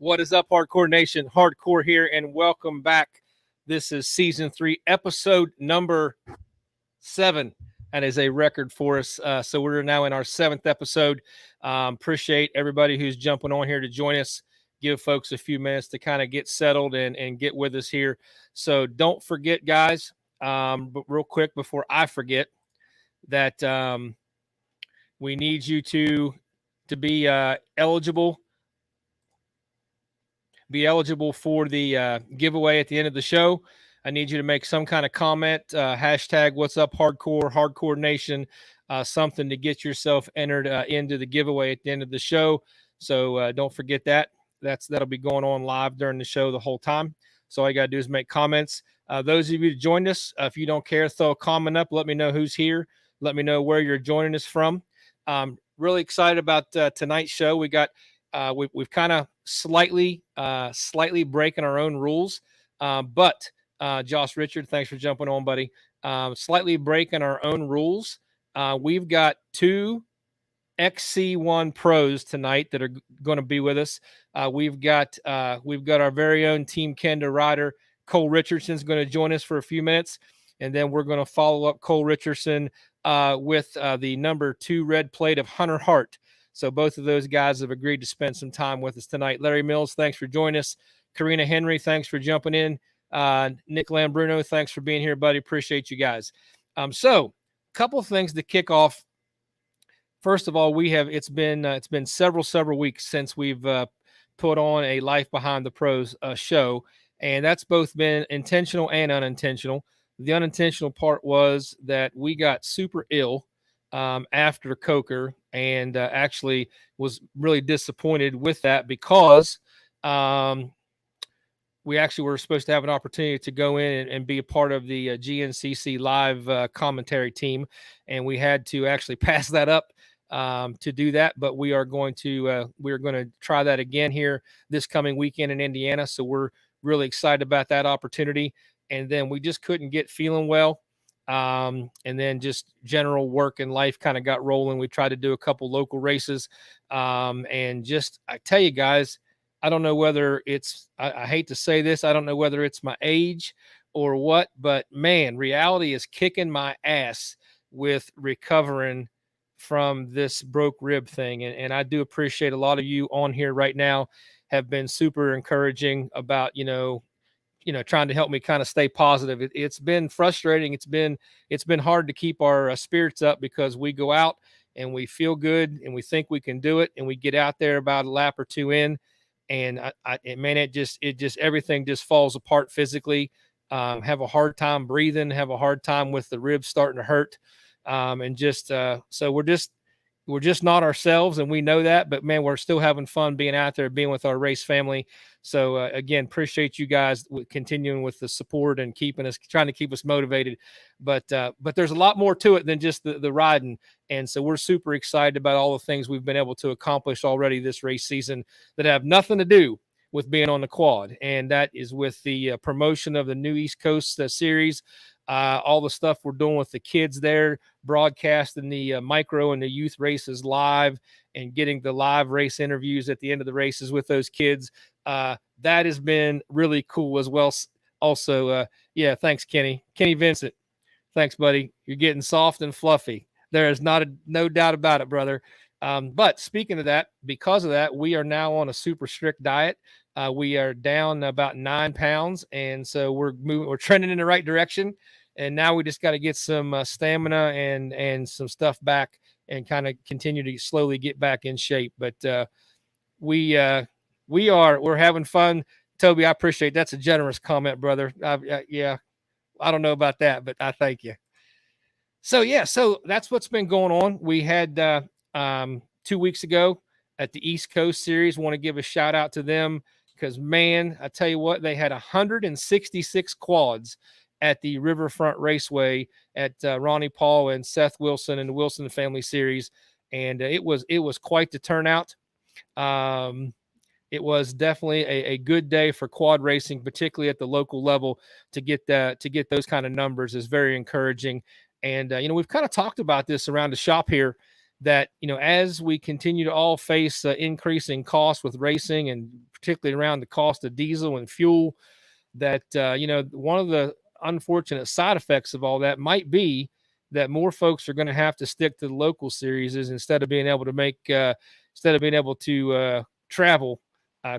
What is up, Hardcore Nation? Hardcore here, and welcome back. This is Season 3, Episode number 7. That is a record for us. So we're now in our 7th episode. Appreciate everybody who's jumping on here to join us. Give folks a few minutes to kind of get settled and get with us here. So don't forget, guys, but real quick before I forget, that we need you to be eligible for the giveaway at the end of the show. I need you to make some kind of comment, hashtag what's up hardcore nation, something to get yourself entered into the giveaway at the end of the show. So don't forget that. That'll be going on live during the show the whole time. So all you got to do is make comments. Those of you who joined us, if you don't care, throw a comment up. Let me know who's here. Let me know where you're joining us from. Really excited about tonight's show. We got we've kind of slightly breaking our own rules, but Josh Richard, thanks for jumping on, buddy. Slightly breaking our own rules. We've got 2 XC1 pros tonight that are going to be with us. We've got our very own Team Kenda rider Cole Richardson's going to join us for a few minutes, and then we're going to follow up Cole Richardson with the number 2 red plate of Hunter Hart. So both of those guys have agreed to spend some time with us tonight. Larry Mills, thanks for joining us. Karina Henry, thanks for jumping in. Nick Lambruno, thanks for being here, buddy. Appreciate you guys. So a couple things to kick off. First of all, it's been several weeks since we've put on a Life Behind the Pros show, and that's both been intentional and unintentional. The unintentional part was that we got super ill after Coker, and actually was really disappointed with that because we actually were supposed to have an opportunity to go in and be a part of the GNCC live commentary team, and we had to actually pass that up to do that. But we are going to try that again here this coming weekend in Indiana. So we're really excited about that opportunity. And then we just couldn't get feeling well. And then just general work and life kind of got rolling. We tried to do a couple local races. And just, I tell you guys, I don't know whether it's, I hate to say this, I don't know whether it's my age or what, but man, reality is kicking my ass with recovering from this broke rib thing. And I do appreciate a lot of you on here right now have been super encouraging about, trying to help me kind of stay positive. It's been frustrating. It's been hard to keep our spirits up because we go out and we feel good and we think we can do it. And we get out there about a lap or 2 in, and it just everything just falls apart physically. Have a hard time breathing, have a hard time with the ribs starting to hurt. So we're just not ourselves, and we know that, but man, we're still having fun being out there, being with our race family. So again, appreciate you guys continuing with the support and trying to keep us motivated. But there's a lot more to it than just the riding. And so we're super excited about all the things we've been able to accomplish already this race season that have nothing to do with being on the quad. And that is with the promotion of the new East Coast series. All the stuff we're doing with the kids there, broadcasting the micro and the youth races live and getting the live race interviews at the end of the races with those kids. That has been really cool as well. Also, thanks, Kenny Vincent. Thanks, buddy. You're getting soft and fluffy. There is no doubt about it, brother. But speaking of that, because of that, we are now on a super strict diet. We are down about 9 pounds, and so we're trending in the right direction. And now we just got to get some stamina and some stuff back and kind of continue to slowly get back in shape. But we're having fun. Toby, I appreciate that's a generous comment, brother. I don't know about that, but I thank you. So that's what's been going on. We had 2 weeks ago at the East Coast Series. Want to give a shout out to them because, man, I tell you what, they had 166 quads at the Riverfront Raceway at Ronnie Paul and Seth Wilson and the Wilson Family Series, and it was quite the turnout. It was definitely a good day for quad racing, particularly at the local level. To get those kind of numbers is very encouraging. And we've kind of talked about this around the shop here, that as we continue to all face increasing costs with racing, and particularly around the cost of diesel and fuel, that, one of the unfortunate side effects of all that might be that more folks are going to have to stick to the local series instead of being able to travel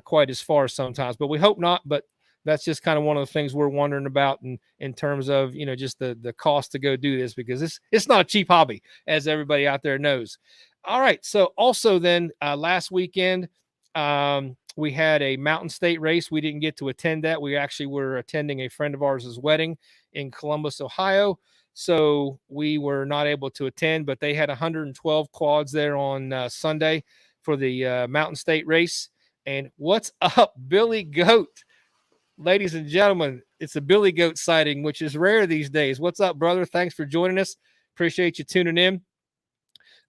quite as far sometimes. But we hope not. But that's just kind of one of the things we're wondering about in terms of, just the cost to go do this, because it's not a cheap hobby, as everybody out there knows. All right. So also then last weekend, we had a Mountain State race. We didn't get to attend that. We actually were attending a friend of ours' wedding in Columbus, Ohio. So we were not able to attend, but they had 112 quads there on Sunday for the Mountain State race. And what's up, Billy Goat? Ladies and gentlemen, it's a Billy Goat sighting, which is rare these days. What's up, brother? Thanks for joining us. Appreciate you tuning in.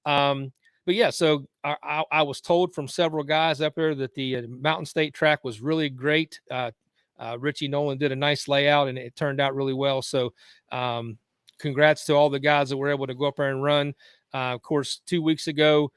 But yeah, so I was told from several guys up there that the Mountain State track was really great. Richie Nolan did a nice layout, and it turned out really well. So congrats to all the guys that were able to go up there and run. Of course, 2 weeks ago,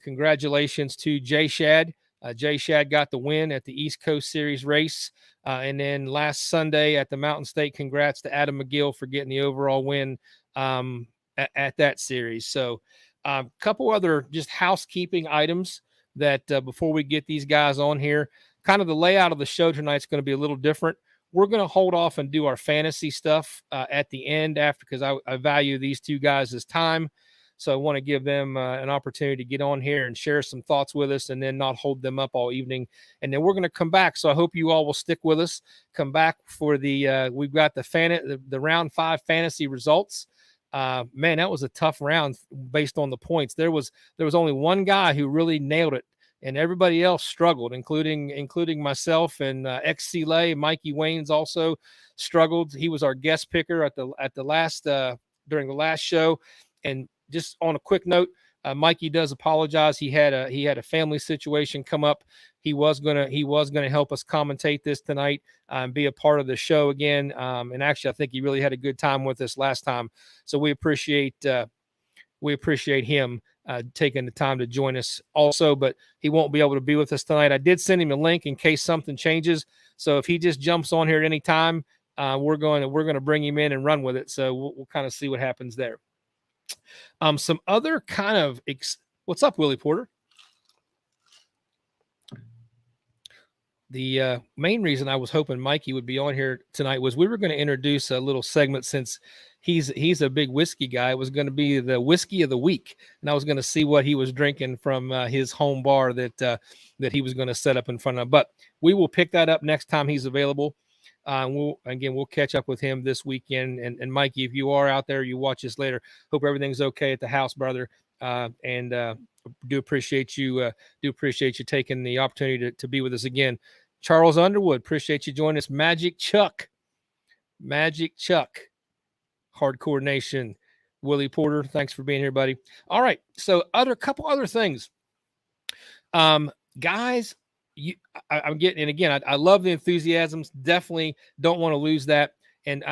congratulations to Jay Shad. Jay Shad got the win at the East Coast Series race. And then last Sunday at the Mountain State, congrats to Adam McGill for getting the overall win at that series. So a couple other just housekeeping items that before we get these guys on here, kind of the layout of the show tonight is going to be a little different. We're going to hold off and do our fantasy stuff at the end because I value these two guys' time. So I want to give them an opportunity to get on here and share some thoughts with us, and then not hold them up all evening. And then we're going to come back. So I hope you all will stick with us. Come back for we've got the round 5 fantasy results. Man, that was a tough round based on the points. There was only one guy who really nailed it, and everybody else struggled, including myself and XC Lay. Mikey Waynes also struggled. He was our guest picker at the last during the last show. And just on a quick note, Mikey does apologize. He had a family situation come up. He was gonna help us commentate this tonight and be a part of the show again. And actually, I think he really had a good time with us last time. So we appreciate him taking the time to join us also. But he won't be able to be with us tonight. I did send him a link in case something changes. So if he just jumps on here at any time, we're going to bring him in and run with it. So we'll kind of see what happens there. Some other kind of what's up, Willie Porter? The main reason I was hoping Mikey would be on here tonight was we were going to introduce a little segment, since he's a big whiskey guy. It was going to be the whiskey of the week, and I was going to see what he was drinking from his home bar that he was going to set up in front of. But we will pick that up next time he's available. We'll catch up with him this weekend. And Mikey, if you are out there, you watch this later, hope everything's okay at the house, brother. Do appreciate you taking the opportunity to be with us again. Charles Underwood, appreciate you joining us. Magic Chuck, Hardcore Nation. Willie Porter, thanks for being here, buddy. All right, so couple other things, guys. I'm getting, and again, I love the enthusiasms. Definitely don't want to lose that. And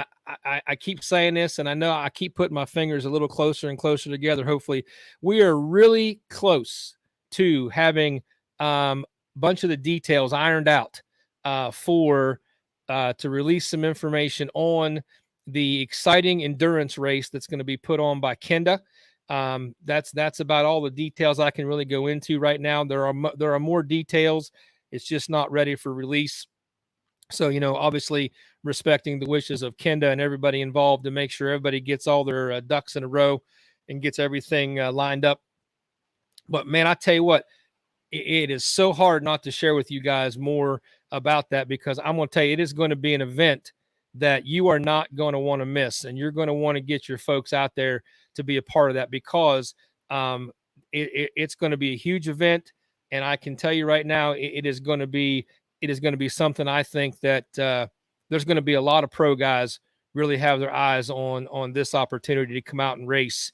I keep saying this, and I know I keep putting my fingers a little closer and closer together. Hopefully, we are really close to having a bunch of the details ironed out to release some information on the exciting endurance race that's going to be put on by Kenda. That's about all the details I can really go into right now. There are more details. It's just not ready for release. So, obviously respecting the wishes of Kenda and everybody involved to make sure everybody gets all their ducks in a row and gets everything lined up. But man, I tell you what, it is so hard not to share with you guys more about that, because I'm going to tell you, it is going to be an event that you are not going to want to miss. And you're going to want to get your folks out there to be a part of that, because it's going to be a huge event. And I can tell you right now, it is going to be something I think that there's going to be a lot of pro guys really have their eyes on this opportunity to come out and race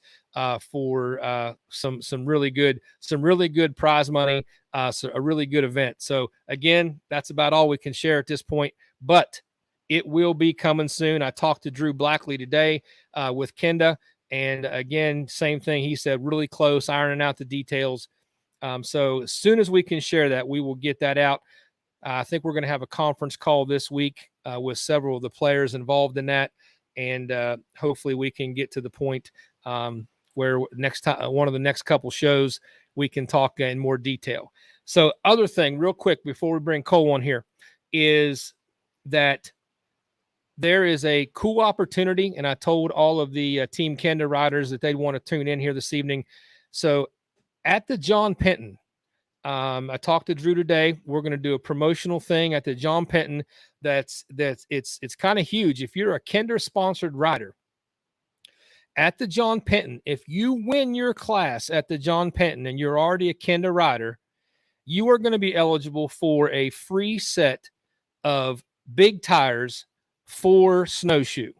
for some really good prize money, so a really good event. So again, that's about all we can share at this point, but it will be coming soon. I talked to Drew Blackley today with Kenda, and again, same thing. He said really close, ironing out the details. So as soon as we can share that, we will get that out. I think we're going to have a conference call this week with several of the players involved in that, and hopefully we can get to the point where next time, one of the next couple shows, we can talk in more detail. So, other thing, real quick, before we bring Cole on here, is that there is a cool opportunity, and I told all of the Team Kenda riders that they'd want to tune in here this evening. So, at the John Penton, I talked to Drew today. We're going to do a promotional thing at the John Penton. It's kind of huge. If you're a Kenda sponsored rider at the John Penton, if you win your class at the John Penton and you're already a Kenda rider, you are going to be eligible for a free set of big tires for snowshoe.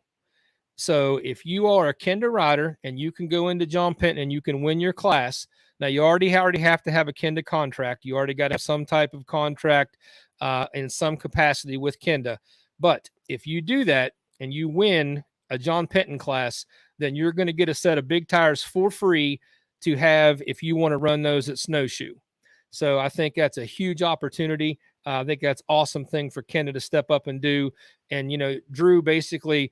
So if you are a Kenda rider and you can go into John Penton and you can win your class, now you already have to have a Kenda contract. You already got to have some type of contract in some capacity with Kenda. But if you do that and you win a John Penton class, then you're going to get a set of big tires for free to have if you want to run those at snowshoe. So I think that's a huge opportunity. I think that's awesome thing for Kenda to step up and do. And, you know, Drew basically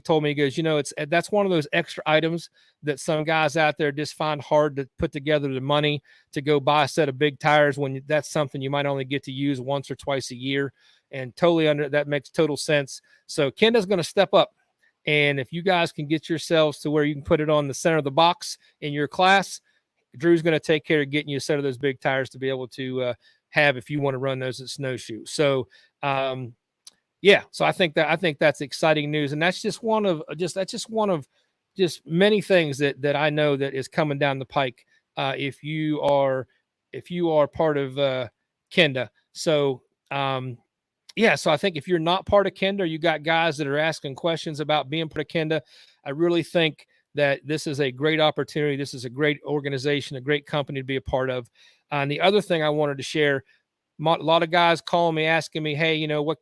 told me, he goes, you know, that's one of those extra items that some guys out there just find hard to put together the money to go buy a set of big tires when that's something you might only get to use once or twice a year. And that makes total sense. So Kenda's going to step up. And if you guys can get yourselves to where you can put it on the center of the box in your class, Drew's going to take care of getting you a set of those big tires to be able to have if you want to run those at snowshoe. So, so I think that's exciting news, and that's just one of many things that I know that is coming down the pike. If you are part of Kenda, so so I think if you're not part of Kenda, you got guys that are asking questions about being part of Kenda. I really think that this is a great opportunity. This is a great organization, a great company to be a part of. And the other thing I wanted to share, a lot of guys calling me, asking me, hey, you know,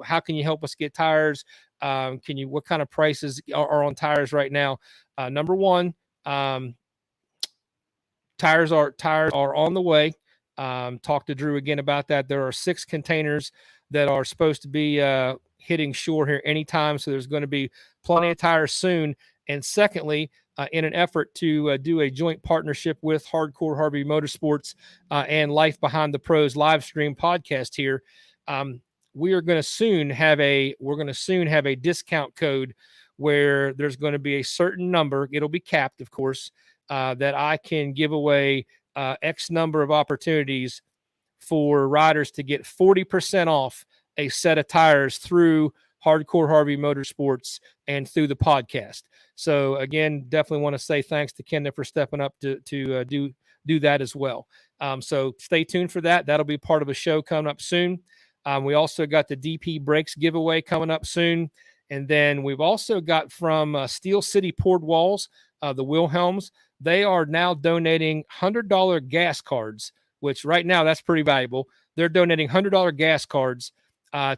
how can you help us get tires? What kind of prices are on tires right now? Number one, tires are on the way. Talk to Drew again about that. There are 6 containers that are supposed to be hitting shore here anytime. So there's going to be plenty of tires soon. And secondly, in an effort to do a joint partnership with Hardcore Harvey Motorsports and Life Behind the Pros live stream podcast here, we're going to soon have a discount code where there's going to be a certain number. It'll be capped, of course, that I can give away X number of opportunities for riders to get 40% off a set of tires through Hardcore Harvey Motorsports and through the podcast. So again, definitely want to say thanks to Kenda for stepping up to do that as well. So stay tuned for that. That'll be part of a show coming up soon. We also got the DP Brakes giveaway coming up soon. And then we've also got from Steel City Poured Walls, the Wilhelms. They are now donating $100 gas cards, which right now that's pretty valuable. They're donating $100 gas cards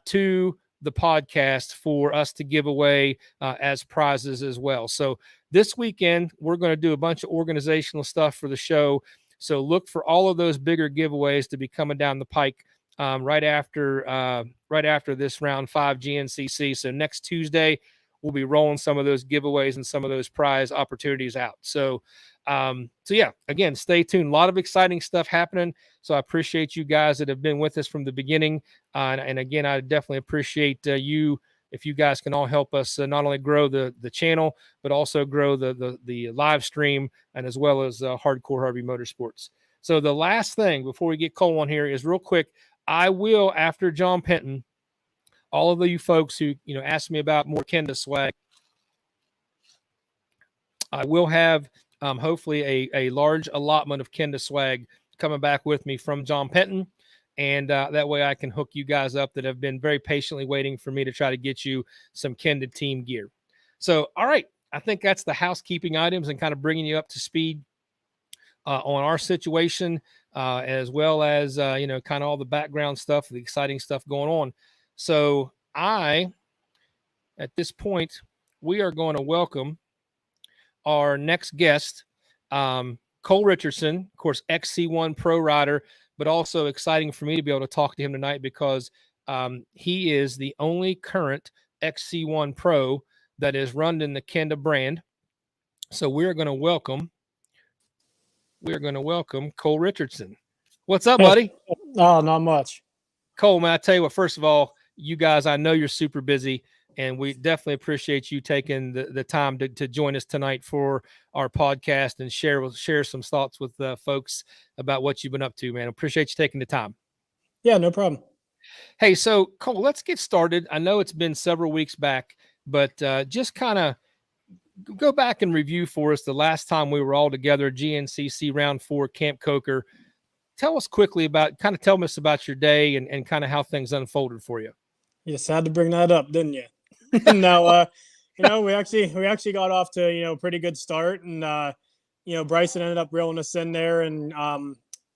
to the podcast for us to give away as prizes as well. So this weekend, we're going to do a bunch of organizational stuff for the show. So look for all of those bigger giveaways to be coming down the pike right after this round 5 GNCC. So next Tuesday, we'll be rolling some of those giveaways and some of those prize opportunities out. So yeah, again, stay tuned. A lot of exciting stuff happening. So I appreciate you guys that have been with us from the beginning. And again, I definitely appreciate you if you guys can all help us not only grow the channel, but also grow the live stream and as well as Hardcore Harvey Motorsports. So the last thing before we get Cole on here is real quick. I will, after John Penton, all of you folks who asked me about more Kenda swag, I will have hopefully a large allotment of Kenda swag coming back with me from John Penton. And that way I can hook you guys up that have been very patiently waiting for me to try to get you some Kenda team gear. So, all right, I think that's the housekeeping items and kind of bringing you up to speed on our situation, as well as, kind of all the background stuff, the exciting stuff going on. So at this point, we are going to welcome our next guest, Cole Richardson, of course, XC1 pro rider, but also exciting for me to be able to talk to him tonight because he is the only current XC1 pro that is run in the Kenda brand. So we're going to welcome Cole Richardson. What's up, buddy? Oh, not much. Cole, man, I tell you what, first of all, you guys, I know you're super busy, and we definitely appreciate you taking the time to join us tonight for our podcast and share some thoughts with folks about what you've been up to, man. Appreciate you taking the time. Yeah, no problem. Hey, so Cole, let's get started. I know it's been several weeks back, but just kind of go back and review for us the last time we were all together, GNCC Round 4, Camp Coker. Tell us quickly tell us about your day and kind of how things unfolded for you. You just had to bring that up, didn't you? No, we actually got off to, a pretty good start, and, Bryson ended up reeling us in there, and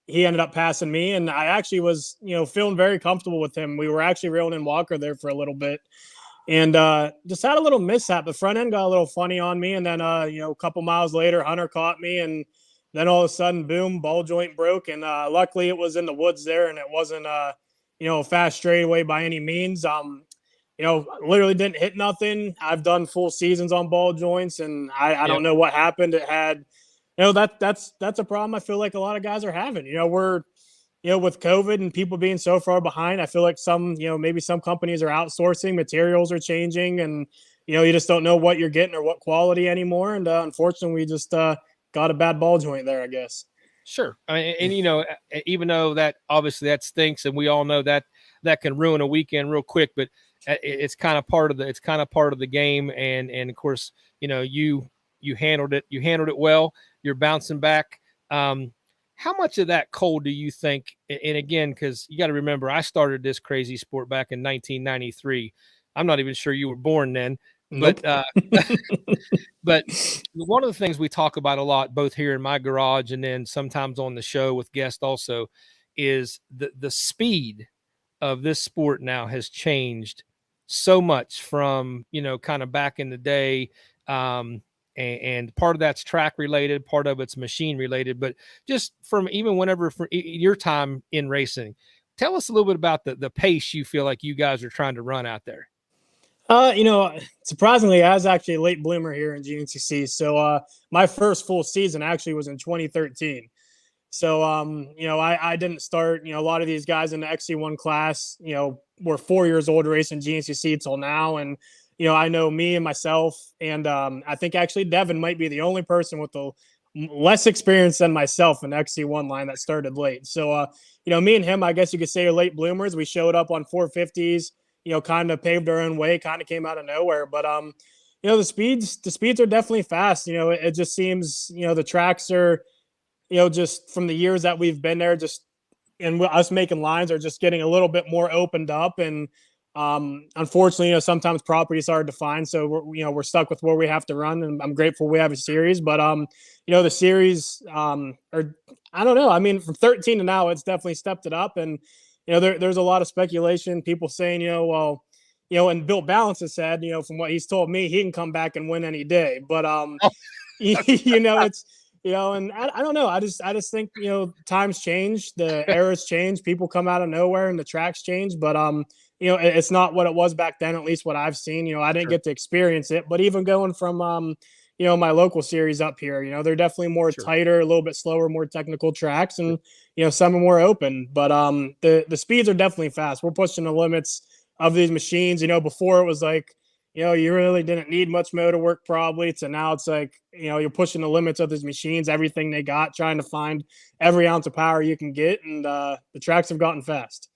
he ended up passing me, and I actually was, feeling very comfortable with him. We were actually reeling in Walker there for a little bit, and just had a little mishap. The front end got a little funny on me, and then, a couple miles later, Hunter caught me, and then all of a sudden, boom, ball joint broke. And luckily it was in the woods there, and it wasn't, a fast straightaway by any means. Literally didn't hit nothing. I've done full seasons on ball joints, and I don't know what happened. It had, that's a problem I feel like a lot of guys are having. We're, with COVID and people being so far behind, I feel like maybe some companies are outsourcing, materials are changing, and, you just don't know what you're getting or what quality anymore. And unfortunately, we just got a bad ball joint there, I guess. Sure. I mean, and even though that obviously that stinks, and we all know that can ruin a weekend real quick, but it's kind of part of the game. And of course, you handled it well. You're bouncing back. How much of that, Cole, do you think? And again, because you got to remember, I started this crazy sport back in 1993. I'm not even sure you were born then. Nope. But one of the things we talk about a lot, both here in my garage and then sometimes on the show with guests also, is the speed of this sport now has changed so much from, kind of back in the day. And part of that's track related, part of it's machine related, but just from your time in racing, tell us a little bit about the pace you feel like you guys are trying to run out there. Surprisingly, I was actually a late bloomer here in GNCC. So my first full season actually was in 2013. So, I didn't start, a lot of these guys in the XC1 class, were 4 years old racing GNCC till now. And, I know me and myself, and I think actually Devin might be the only person with the less experience than myself in the XC1 line that started late. So, me and him, I guess you could say, are late bloomers. We showed up on 450s. Kind of paved our own way, kind of came out of nowhere. But, the speeds are definitely fast. It just seems, the tracks are, just from the years that we've been there, and us making lines are just getting a little bit more opened up. And unfortunately, sometimes property is hard to find. So we're stuck with where we have to run. And I'm grateful we have a series. But, the series, I don't know. I mean, from 13 to now, it's definitely stepped it up. And, there's a lot of speculation, people saying, and Bill Balance has said, from what he's told me, he can come back and win any day. But, it's, and I don't know. I just think, times change, the eras change, people come out of nowhere and the tracks change. But, it's not what it was back then, at least what I've seen. I didn't get to experience it. But even going from, my local series up here, they're definitely more tighter, a little bit slower, more technical tracks, and some are more open. But the speeds are definitely fast. We're pushing the limits of these machines. Before it was like, you really didn't need much motor work probably. To now it's like, you're pushing the limits of these machines, everything they got, trying to find every ounce of power you can get, and the tracks have gotten fast.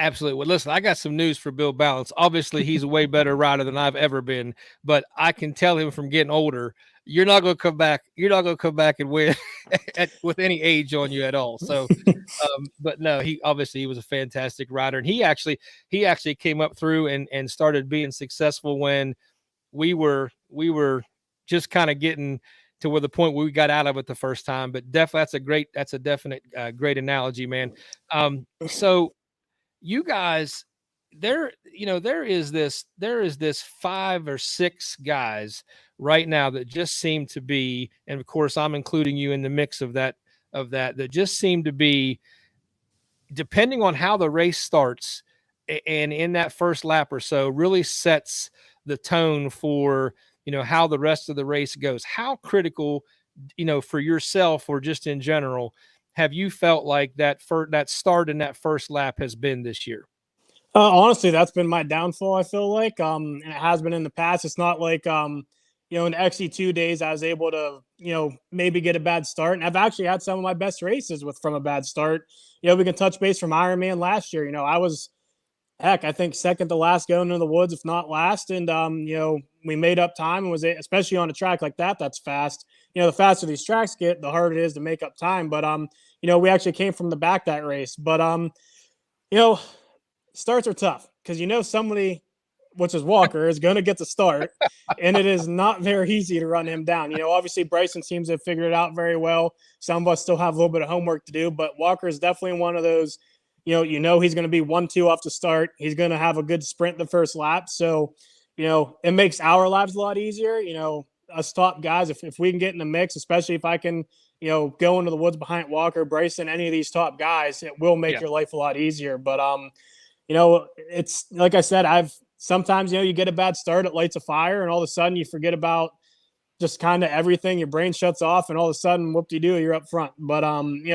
Absolutely. Well, listen, I got some news for Bill Balance. Obviously, he's a way better rider than I've ever been, but I can tell him from getting older, you're not going to come back. You're not going to come back and win with any age on you at all. So, but no, he was a fantastic rider, and he actually came up through and started being successful when we were just kind of getting to where the point where we got out of it the first time. But definitely, that's a definite great analogy, man. So you guys, there is this 5 or 6 guys right now that just seem to be, and of course I'm including you in the mix of that just seem to be, depending on how the race starts and in that first lap or so, really sets the tone for, how the rest of the race goes. How critical, for yourself or just in general, have you felt like that start in that first lap has been this year? Honestly, that's been my downfall. I feel like, and it has been in the past. It's not like, in XC2 days, I was able to, maybe get a bad start. And I've actually had some of my best races from a bad start. We can touch base from Ironman last year. I was, heck, I think second to last going into the woods, if not last. And, we made up time and especially on a track like that, that's fast. The faster these tracks get, the harder it is to make up time. But, we actually came from the back that race. But, you know, starts are tough because somebody, which is Walker, is going to get the start, and it is not very easy to run him down. Obviously Bryson seems to have figured it out very well. Some of us still have a little bit of homework to do, but Walker is definitely one of those. He's going to be 1-2 off the start. He's going to have a good sprint the first lap, so it makes our lives a lot easier. Us top guys, if we can get in the mix, especially if I can, go into the woods behind Walker, Bryson, any of these top guys, it will make your life a lot easier. But it's like I said, sometimes, you get a bad start, it lights a fire, and all of a sudden you forget about just kind of everything. Your brain shuts off, and all of a sudden, whoop-de-doo, you're up front. But,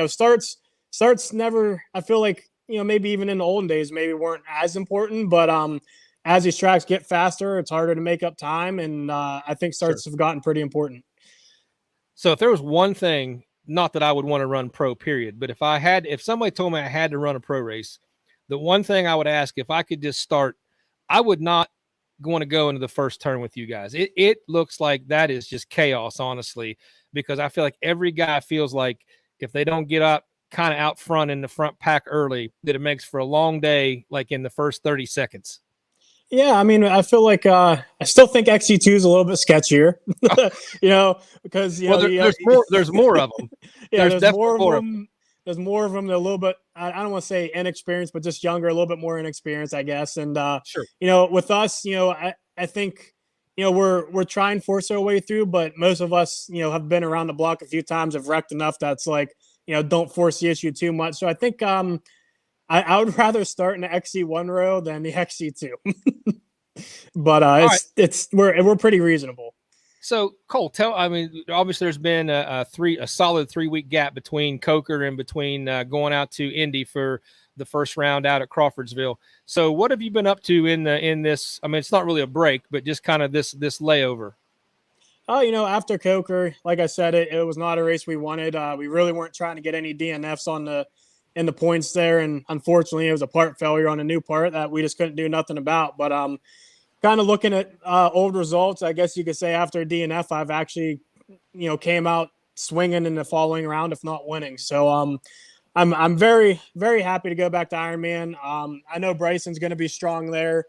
starts never, I feel like, maybe even in the olden days, maybe weren't as important. But as these tracks get faster, it's harder to make up time. And I think starts have gotten pretty important. So if there was one thing, not that I would want to run pro, period, but if somebody told me I had to run a pro race, the one thing I would ask, if I could just start, I would not want to go into the first turn with you guys. It looks like that is just chaos, honestly, because I feel like every guy feels like if they don't get up kind of out front in the front pack early, that it makes for a long day, like in the first 30 seconds. Yeah, I mean, I feel like I still think XC2 is a little bit sketchier, because there's more of them. Yeah, there's more of them. There's more of them. They're a little bit, I don't want to say inexperienced, but just younger, a little bit more inexperienced, I guess. And with us, I think we're trying to force our way through, but most of us have been around the block a few times, have wrecked enough that's like don't force the issue too much. So I think I would rather start in the XC1 row than the XC2. But we're pretty reasonable. So Cole, obviously there's been a solid 3-week gap between Coker and between going out to Indy for the first round out at Crawfordsville. So what have you been up to in this? I mean, it's not really a break, but just kind of this layover. After Coker, like I said, it was not a race we wanted. We really weren't trying to get any DNFs in the points there, and unfortunately, it was a part failure on a new part that we just couldn't do nothing about. But kind of looking at old results, I guess you could say after DNF, I've actually came out swinging in the following round, if not winning. So I'm very, very happy to go back to Ironman. I know Bryson's going to be strong there.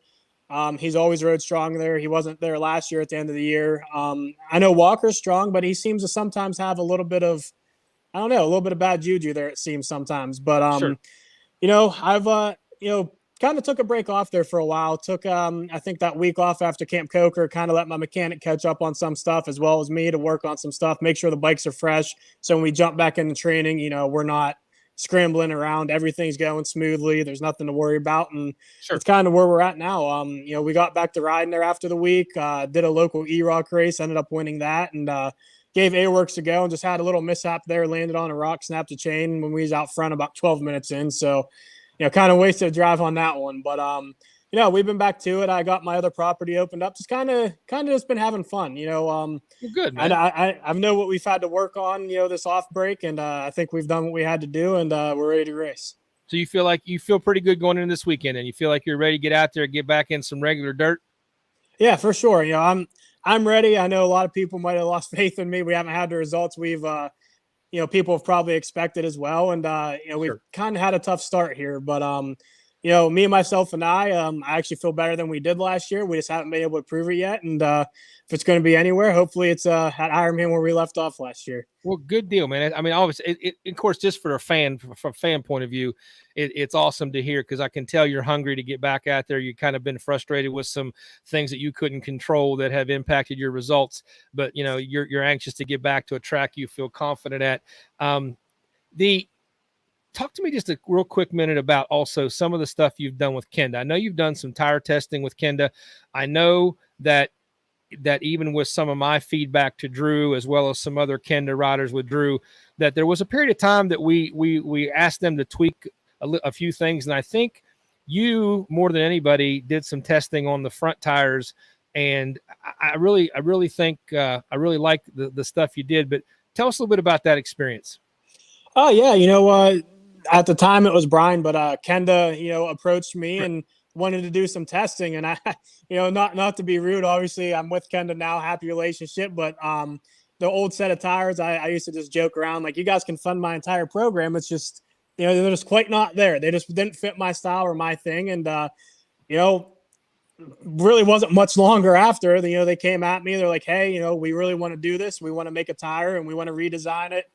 He's always rode strong there. He wasn't there last year at the end of the year. I know Walker's strong, but he seems to sometimes have a little bit of bad juju there, it seems sometimes. But I've kind of took a break off there for a while. Took I think that week off after Camp Coker, kind of let my mechanic catch up on some stuff as well as me to work on some stuff, make sure the bikes are fresh. So when we jump back into training, we're not scrambling around. Everything's going smoothly. There's nothing to worry about. And it's kind of where we're at now. We got back to riding there after the week, did a local E-Rock race, ended up winning that, and gave A-Works a go and just had a little mishap there, landed on a rock, snapped a chain when we was out front about 12 minutes in. So, kind of wasted a drive on that one. But, we've been back to it. I got my other property opened up. Just kind of just been having fun, Good, man. And I know what we've had to work on, this off break. And I think we've done what we had to do, and we're ready to race. So you feel pretty good going into this weekend, and you feel like you're ready to get out there and get back in some regular dirt? Yeah, for sure. I'm ready. I know a lot of people might have lost faith in me. We haven't had the results we've, people have probably expected as well. And, we've kind of had a tough start here, but, me, myself, and I actually feel better than we did last year. We just haven't been able to prove it yet. And if it's going to be anywhere, hopefully it's at Ironman where we left off last year. Well, good deal, man. I mean, obviously, of course, just for from a fan point of view, it's awesome to hear, because I can tell you're hungry to get back out there. You've kind of been frustrated with some things that you couldn't control that have impacted your results, but you're anxious to get back to a track you feel confident at. Talk to me just a real quick minute about also some of the stuff you've done with Kenda. I know you've done some tire testing with Kenda. I know that even with some of my feedback to Drew, as well as some other Kenda riders with Drew, that there was a period of time that we asked them to tweak a few things. And I think you, more than anybody, did some testing on the front tires. And I really think I really like the stuff you did, but tell us a little bit about that experience. Oh yeah. At the time it was Brian, but Kenda, approached me and wanted to do some testing. And I, not to be rude, obviously I'm with Kenda now, happy relationship, but the old set of tires, I used to just joke around like, you guys can fund my entire program. It's just, they're just quite not there. They just didn't fit my style or my thing. And, really wasn't much longer after, they came at me. They're like, hey, we really want to do this. We want to make a tire and we want to redesign it,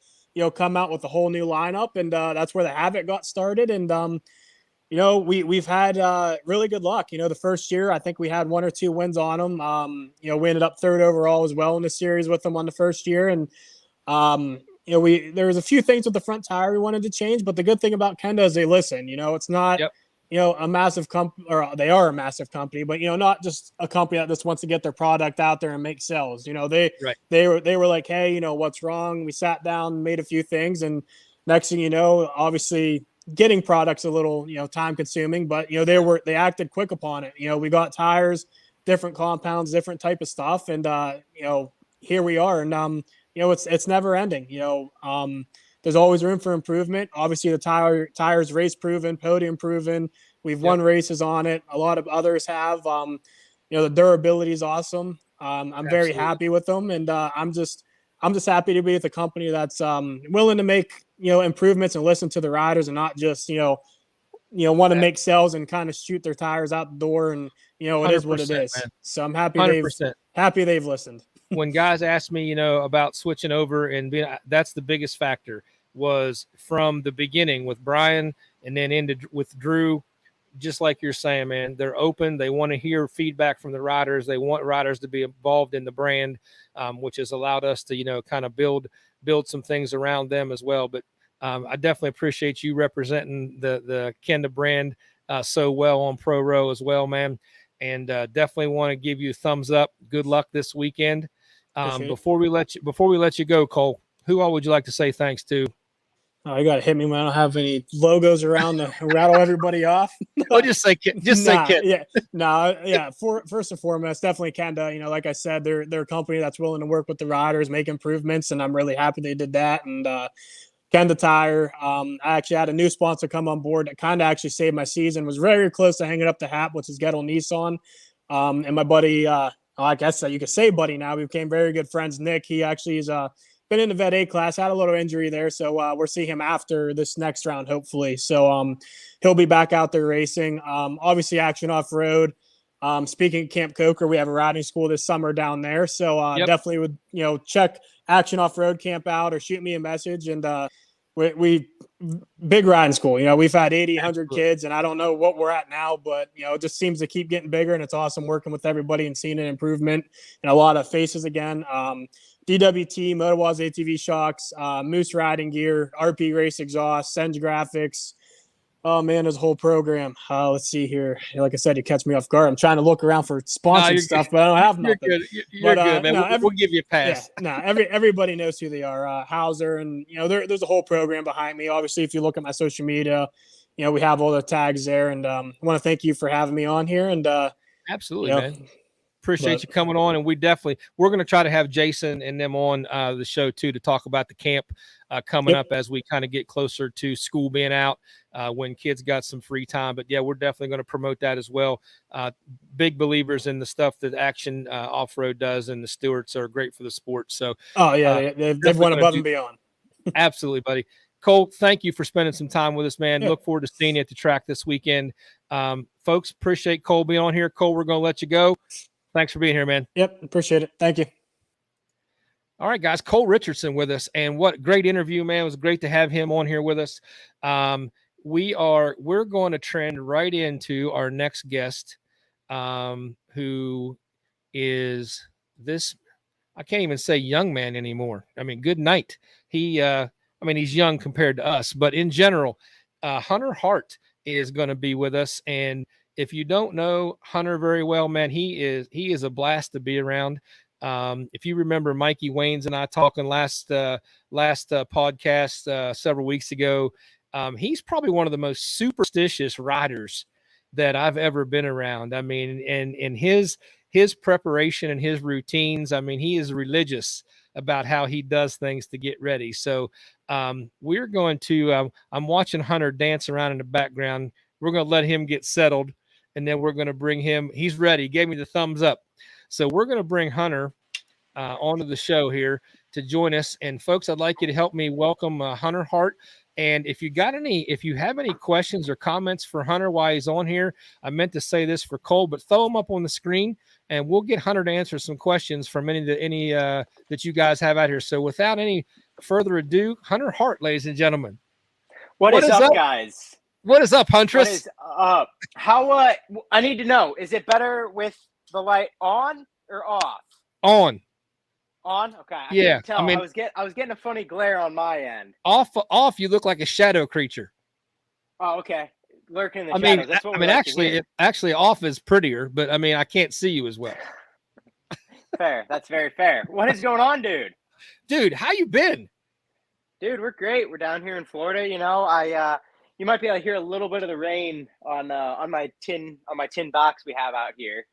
come out with a whole new lineup. And that's where the Havoc got started. And, we've had really good luck. The first year, I think we had 1 or 2 wins on them. We ended up 3rd overall as well in the series with them on the first year. And, there was a few things with the front tire we wanted to change, but the good thing about Kenda is they listen. It's not, a massive company, or they are a massive company, but, not just a company that just wants to get their product out there and make sales. They were like, hey, what's wrong? We sat down, made a few things, and next thing you know, obviously getting products a little, time consuming, but, they acted quick upon it. We got tires, different compounds, different type of stuff. And, here we are. And, it's never ending. There's always room for improvement. Obviously, the tires race proven, podium proven. We've won races on it. A lot of others have. The durability is awesome. I'm very happy with them, and I'm just happy to be with a company that's willing to make improvements and listen to the riders, and not just want to make sales and kind of shoot their tires out the door. And it is what it is. Man. So I'm happy they've listened. When guys ask me, about switching over and that's the biggest factor, was from the beginning with Brian and then with Drew, just like you're saying, man, they're open. They want to hear feedback from the riders. They want riders to be involved in the brand, which has allowed us to, kind of build some things around them as well. But I definitely appreciate you representing the Kenda brand so well on Pro Row as well, man. And definitely want to give you a thumbs up. Good luck this weekend. Before we let you go, Cole, who all would you like to say thanks to? Oh, you got to hit me when I don't have any logos around to rattle everybody off. Oh, just say Kit. Say Kit. Yeah. First and foremost, definitely Kenda. Like I said, they're a company that's willing to work with the riders, make improvements, and I'm really happy they did that. And Kenda Tire, I actually had a new sponsor come on board that kind of actually saved my season. Was very close to hanging up the hat, which is Gettle Nissan. And my buddy, I guess you could say buddy now. We became very good friends. Nick, he actually is been in the Vet A class, had a little injury there. So we'll see him after this next round, hopefully. So he'll be back out there racing. Obviously, Action Off-Road. Speaking of Camp Coker, we have a riding school this summer down there. So definitely would, check Action Off-Road camp out or shoot me a message. And we big riding school. We've had 80, 100 kids, and I don't know what we're at now, but, it just seems to keep getting bigger, and it's awesome working with everybody and seeing an improvement and a lot of faces again. DWT, Motorwaz ATV shocks, Moose riding gear, RP race exhaust, Senge graphics. Oh man, there's a whole program. Let's see here. Like I said, you catch me off guard. I'm trying to look around for sponsored stuff, but I don't have nothing. You're good. You're good, man. We'll give you a pass. Yeah, everybody knows who they are. Hauser, and there's a whole program behind me. Obviously, if you look at my social media, we have all the tags there. And I want to thank you for having me on here. And absolutely, man. Appreciate you coming on, and we're going to try to have Jason and them on the show too to talk about the camp coming up as we kind of get closer to school being out, when kids got some free time. But yeah, we're definitely going to promote that as well. Big believers in the stuff that Action Off-Road does, and the Stewarts are great for the sport. So they've went above and beyond. Absolutely, buddy. Cole, thank you for spending some time with us, man. Yeah. Look forward to seeing you at the track this weekend. Folks, appreciate Cole being on here. Cole, we're going to let you go. Thanks for being here, man. Yep. Appreciate it. Thank you. All right, guys. Cole Richardson with us, and what a great interview, man. It was great to have him on here with us. We're going to trend right into our next guest, who is this. I can't even say young man anymore. I mean, good night. He's young compared to us, but in general, Hunter Hart is going to be with us. And if you don't know Hunter very well, man, he is a blast to be around. If you remember Mikey Waynes and I talking last podcast several weeks ago, he's probably one of the most superstitious riders that I've ever been around. I mean, and his preparation and his routines, I mean, he is religious about how he does things to get ready. So we're going to, I'm watching Hunter dance around in the background. We're going to let him get settled, and then we're going to bring him. He's ready. He gave me the thumbs up. So we're going to bring Hunter onto the show here to join us. And folks, I'd like you to help me welcome Hunter Hart. And if you have any questions or comments for Hunter while he's on here, I meant to say this for Cole, but throw them up on the screen, and we'll get Hunter to answer some questions from any that you guys have out here. So without any further ado, Hunter Hart, ladies and gentlemen. What is up, guys? What is up, Huntress? What is up? How? I need to know. Is it better with the light on or off? On. On? Okay. I Yeah. tell. I was getting a funny glare on my end. Off. You look like a shadow creature. Oh, okay. Lurking in the shadows. That's what actually, off is prettier, but I mean, I can't see you as well. Fair. That's very fair. What is going on, dude? Dude, how you been? Dude, we're great. We're down here in Florida. You know, you might be able to hear a little bit of the rain on my tin box we have out here,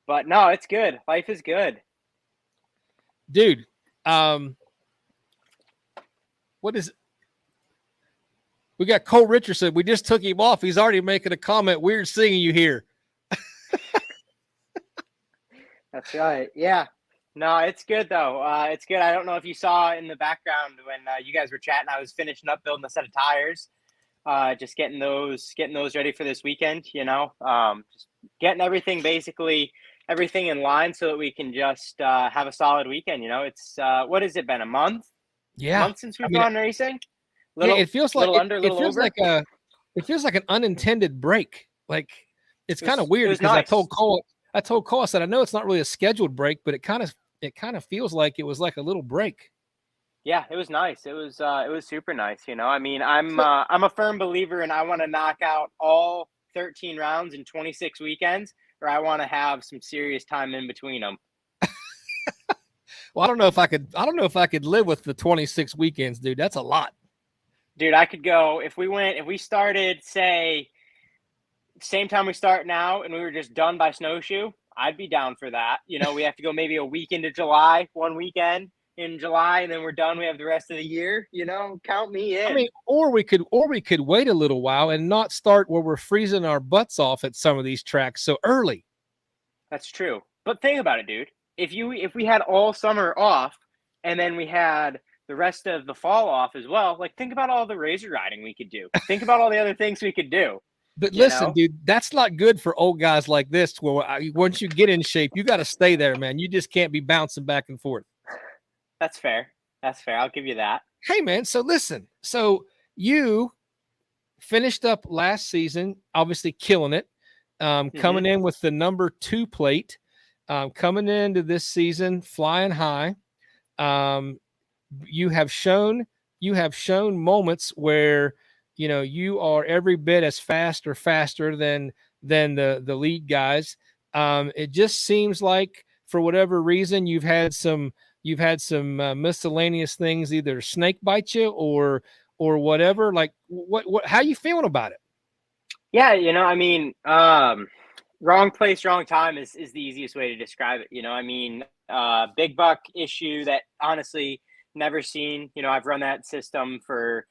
but no, it's good. Life is good. Dude, we got Cole Richardson. We just took him off. He's already making a comment. Weird seeing you here. That's right. Yeah. No, it's good though. It's good. I don't know if you saw in the background when you guys were chatting, I was finishing up building a set of tires, just getting those ready for this weekend, you know, just getting everything in line so that we can just have a solid weekend. You know, it's what has it been, a month? Yeah. A month since we've gone racing? It feels like an unintended break. Like it's kind of weird because nice. I told Cole, I said, I know it's not really a scheduled break, but it kind of feels like it was like a little break. Yeah, it was nice. It was super nice. You know, I mean, I'm a firm believer and I want to knock out all 13 rounds in 26 weekends, or I want to have some serious time in between them. Well, I don't know if I could live with the 26 weekends, dude. That's a lot. Dude, I could go if we started, say, same time we start now and we were just done by snowshoe, I'd be down for that. You know, we have to go maybe a week into July, one weekend in July, and then we're done. We have the rest of the year, you know, count me in. I mean, or we could wait a little while and not start where we're freezing our butts off at some of these tracks so early. That's true. But think about it, dude. If we had all summer off and then we had the rest of the fall off as well, like think about all the razor riding we could do. Think about all the other things we could do. But listen, dude, that's not good for old guys like this. Where once you get in shape, you got to stay there, man. You just can't be bouncing back and forth. That's fair. I'll give you that. Hey, man. So listen. So you finished up last season, obviously killing it, coming in with the number 2 plate, coming into this season flying high. You have shown moments where, you know, you are every bit as fast or faster than the lead guys. It just seems like for whatever reason you've had some miscellaneous things either snake bite you or whatever. Like what how you feeling about it? Yeah, you know, I mean, wrong place, wrong time is the easiest way to describe it. You know, I mean, big buck issue that honestly never seen. You know, I've run that system for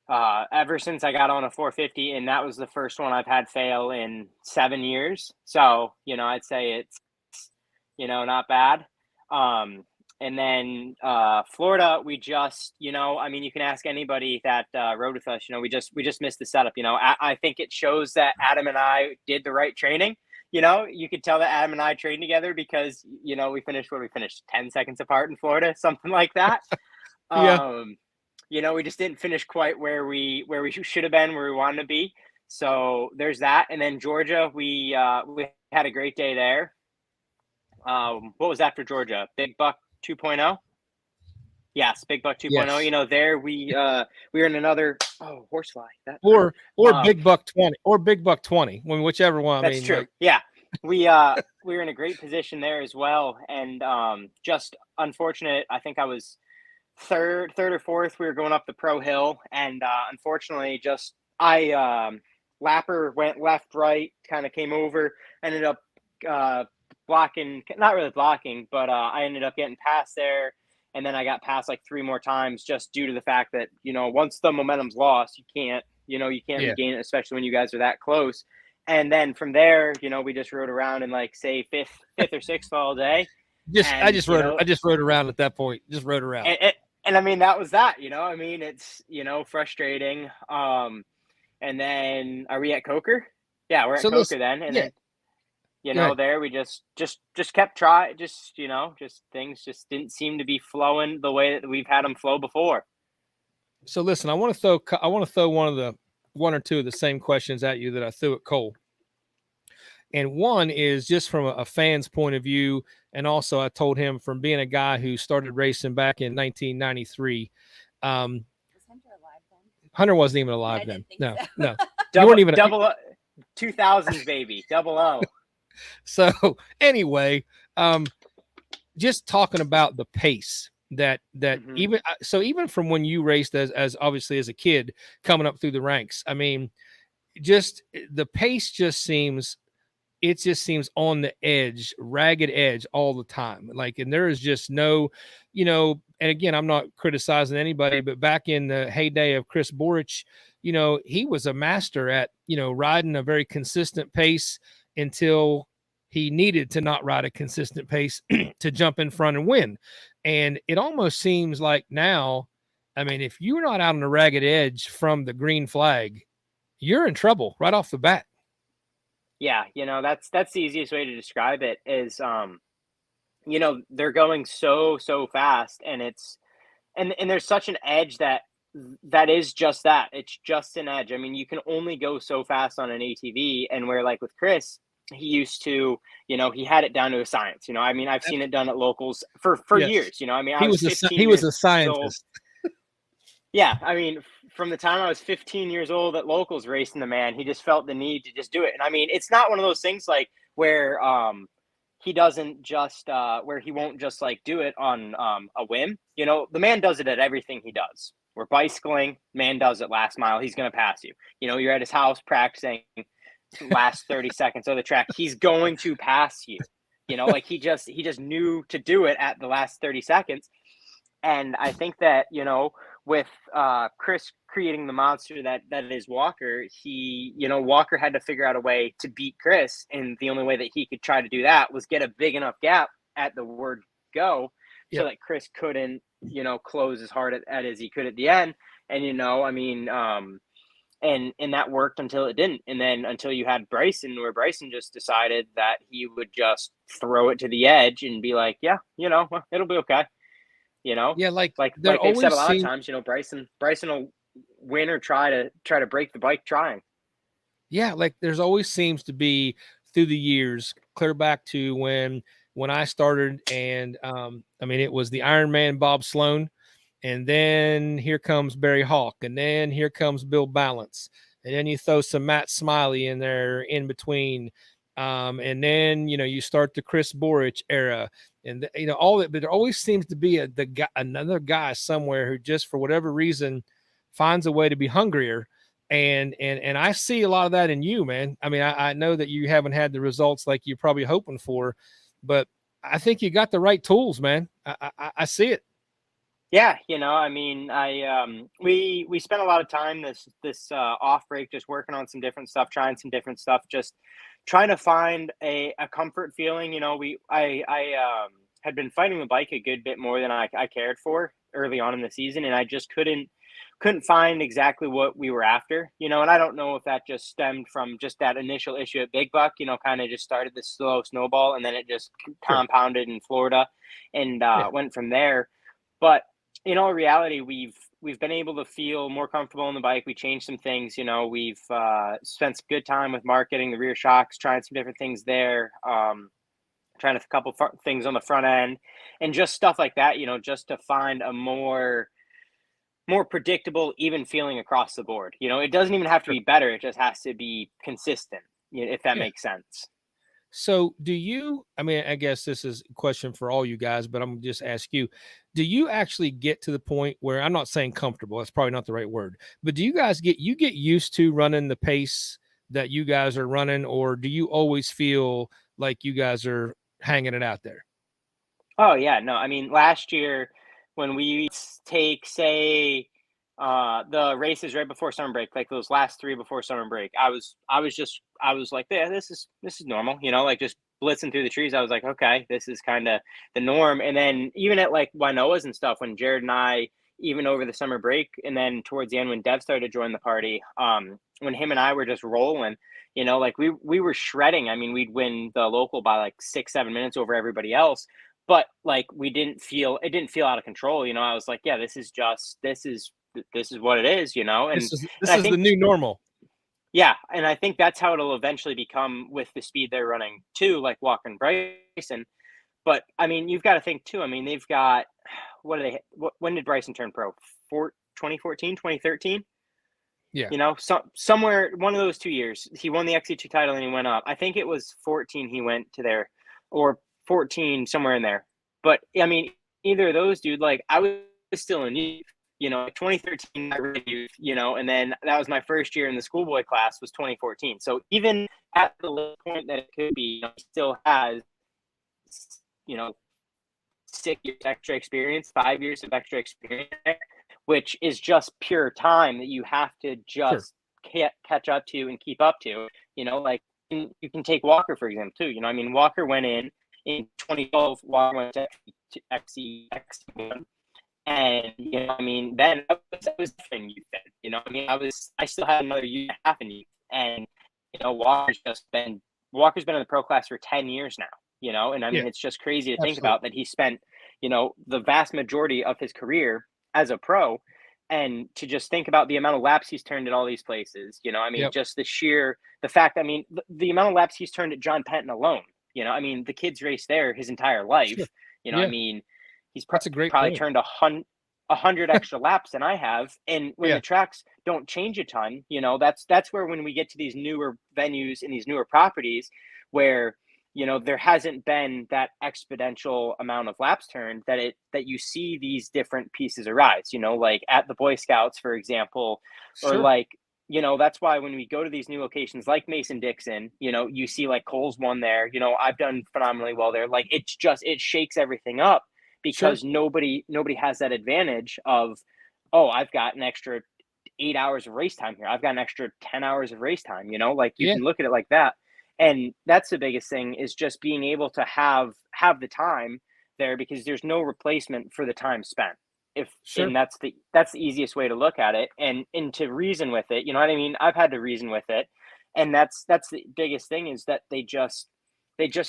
ever since I got on a 450, and that was the first one I've had fail in 7 years. So, you know, I'd say it's, you know, not bad. And then Florida, we just, you know, I mean, you can ask anybody that rode with us, you know, we just missed the setup. You know, I think it shows that Adam and I did the right training. You know, you could tell that Adam and I trained together because, you know, we finished 10 seconds apart in Florida, something like that. Yeah. You know, we just didn't finish quite where we should have been, where we wanted to be. So there's that. And then Georgia, we had a great day there. What was after Georgia? Big Buck 2.0. Yes, Big Buck 2.0. Yes. You know, there we were in another horsefly. Or Big Buck 20 or Big Buck 20, whichever one. That's true. Like, yeah, we were in a great position there as well, and just unfortunate. I think I was third or fourth. We were going up the pro hill, and unfortunately, just Lapper went left, right, kind of came over, ended up blocking, not really blocking, but I ended up getting past there. And then I got past like 3 more times just due to the fact that, you know, once the momentum's lost, you can't regain it, especially when you guys are that close. And then from there, you know, we just rode around in like say fifth or sixth all day. I just rode around at that point. Just rode around. And I mean, that was that, you know, I mean, it's, you know, frustrating. And then are we at Coker? Yeah, we're at Coker then. And then, you know, there we just kept trying, just, you know, just things just didn't seem to be flowing the way that we've had them flow before. So listen, I want to throw one or two of the same questions at you that I threw at Cole. And one is just from a fan's point of view. And also I told him from being a guy who started racing back in 1993. Was Hunter alive then? Hunter wasn't even alive then. No. You weren't even 2000s baby, 00. So anyway, just talking about the pace that even from when you raced as obviously as a kid coming up through the ranks, I mean, just the pace just seems on the edge, ragged edge all the time. Like, and there is just no, you know, and again, I'm not criticizing anybody, but back in the heyday of Chris Borich, you know, he was a master at, you know, riding a very consistent pace until he needed to not ride a consistent pace to jump in front and win. And it almost seems like now, I mean, if you're not out on the ragged edge from the green flag, you're in trouble right off the bat. Yeah, you know, that's the easiest way to describe it is, you know, they're going so fast, and it's and there's such an edge that is just that. It's just an edge. I mean, you can only go so fast on an ATV, and where like with Chris, he used to, you know, he had it down to a science. You know, I mean, I've seen it done at locals for years. You know, I mean, he was a scientist. Yeah, I mean, from the time I was 15 years old at locals racing the man, he just felt the need to just do it. And I mean, it's not one of those things like where he doesn't just where he won't just like do it on a whim. You know, the man does it at everything he does. We're bicycling, man does it last mile, he's going to pass you. You know, you're at his house practicing last 30 seconds of the track, he's going to pass you. You know, like he just knew to do it at the last 30 seconds. And I think that, you know, with Chris creating the monster that is Walker, Walker had to figure out a way to beat Chris. And the only way that he could try to do that was get a big enough gap at the word go so that Chris couldn't, you know, close as hard as he could at the end. And, you know, I mean, and that worked until it didn't. And then until you had Bryson, where Bryson just decided that he would just throw it to the edge and be like, yeah, you know, it'll be okay. You know, like they've said a lot of times, you know, Bryson will win or try to break the bike trying. Yeah, like there's always seems to be through the years, clear back to when I started, and I mean, it was the Iron Man Bob Sloan, and then here comes Barry Hawk, and then here comes Bill Balance, and then you throw some Matt Smiley in there in between, and then, you know, you start the Chris Borich era. And, you know, all that, but there always seems to be another guy somewhere who just for whatever reason finds a way to be hungrier. And I see a lot of that in you, man. I mean, I know that you haven't had the results like you're probably hoping for, but I think you got the right tools, man. I see it. Yeah. You know, I mean, we spent a lot of time this off break, just working on some different stuff, trying some different stuff, just trying to find a comfort feeling. You know, I had been fighting the bike a good bit more than I cared for early on in the season, and I just couldn't find exactly what we were after, and I don't know if that just stemmed from just that initial issue at Big Buck, kind of just started this slow snowball, and then it just compounded in Florida and went from there. But in all reality, we've been able to feel more comfortable on the bike. We changed some things, we've spent some good time with Mark getting the rear shocks, trying some different things there, trying a couple things on the front end, and just stuff like that, just to find a more predictable, even feeling across the board. It doesn't even have to be better. It just has to be consistent, if that makes sense. So I guess this is a question for all you guys, but I'm going to just ask you, do you actually get to the point where, I'm not saying comfortable, that's probably not the right word, but do you guys get used to running the pace that you guys are running, or do you always feel like you guys are hanging it out there? Oh yeah, no, I mean, last year when we take, say, the races right before summer break, like those last 3 before summer break, I was like, yeah, this is normal, like just blitzing through the trees. I was like, okay, this is kind of the norm. And then even at like Winoa's and stuff, when Jared and I, even over the summer break, and then towards the end when Dev started to join the party, when him and I were just rolling, like we were shredding. I mean, we'd win the local by like 6-7 minutes over everybody else. But like it didn't feel out of control. I was like, yeah, this is what it is, and this is the new normal. Yeah. And I think that's how it'll eventually become with the speed they're running too, like Walker and Bryson. But I mean, you've got to think too. I mean, they've got, when did Bryson turn pro? 2014, 2013? Yeah. Somewhere, one of those 2 years, he won the XC2 title and he went up. I think it was 14 he went to there, or 14, somewhere in there. But I mean, either of those, dude, like I was still in youth, 2013, I really youth, and then that was my first year in the schoolboy class was 2014. So even at the low point that it could be, still has, 6 years extra experience, 5 years of extra experience, which is just pure time that you have to just catch up to and keep up to, like you can take Walker, for example, too. I mean, Walker went in 2012, Walker went to XC1, and I mean, then I was in youth then. I mean, I still had another year and a half in youth, and Walker's been in the pro class for 10 years now. And I mean, it's just crazy to think about that he spent the vast majority of his career as a pro, and to just think about the amount of laps he's turned at all these places. I mean, just the fact, I mean, the amount of laps he's turned at John Penton alone. I mean, the kid's raced there his entire life. I mean, he's probably turned 100 extra laps than I have. And when the tracks don't change a ton, that's where, when we get to these newer venues and these newer properties where, there hasn't been that exponential amount of laps turned, that you see these different pieces arise, like at the Boy Scouts, for example, or like, that's why when we go to these new locations like Mason-Dixon, you see like Cole's won there, I've done phenomenally well there. Like it shakes everything up, because nobody has that advantage of, oh, I've got an extra 8 hours of race time here. I've got an extra 10 hours of race time, like you can look at it like that. And that's the biggest thing, is just being able to have the time there, because there's no replacement for the time spent. And that's the easiest way to look at it, and to reason with it. You know what I mean? I've had to reason with it, and that's the biggest thing, is that they just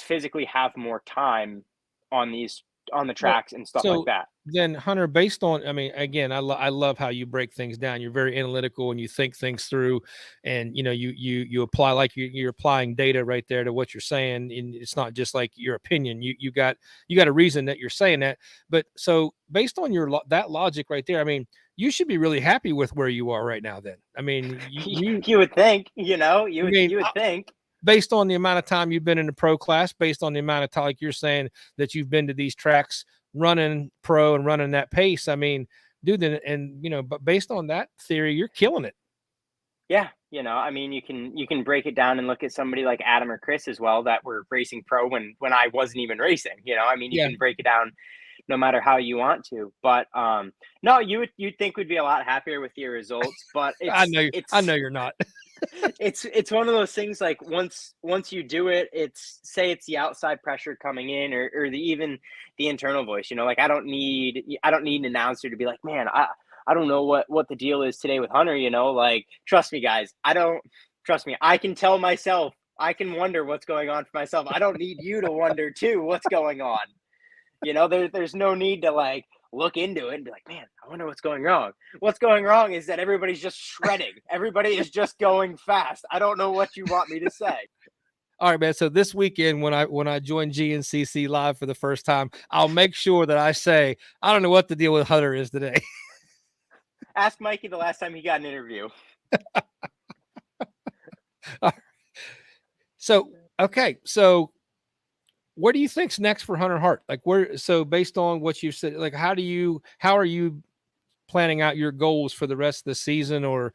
physically have more time on the tracks and stuff like that. Then Hunter, based on, I mean, again, I love how you break things down. You're very analytical and you think things through, and you apply, like you're applying data right there to what you're saying. And it's not just like your opinion. You got a reason that you're saying that. But so based on that logic right there, I mean, you should be really happy with where you are right now. Then, I mean, you would think, you would think. Based on the amount of time you've been in the pro class, based on the amount of time, like you're saying, that you've been to these tracks running pro and running that pace, I mean, dude, and but based on that theory, you're killing it. Yeah. I mean, you can break it down and look at somebody like Adam or Chris as well, that were racing pro when I wasn't even racing. I mean, you can break it down no matter how you want to. But no, you'd think we'd be a lot happier with your results, but I know you're not. it's one of those things like once you do it, it's the outside pressure coming in or even the internal voice, like I don't need an announcer to be like, man, I don't know what the deal is today with Hunter, like trust me guys, I can tell myself, I can wonder what's going on for myself. I don't need you to wonder too what's going on. There's no need to like look into it and be like, man, I wonder what's going wrong. What's going wrong is that everybody's just shredding. Everybody is just going fast. I don't know what you want me to say. All right, man. So this weekend, when I join GNCC Live for the first time, I'll make sure that I say, I don't know what the deal with Hunter is today. Ask Mikey the last time he got an interview. So, okay. So what do you think's next for Hunter Hart? Like so based on what you said, like, how are you planning out your goals for the rest of the season, or,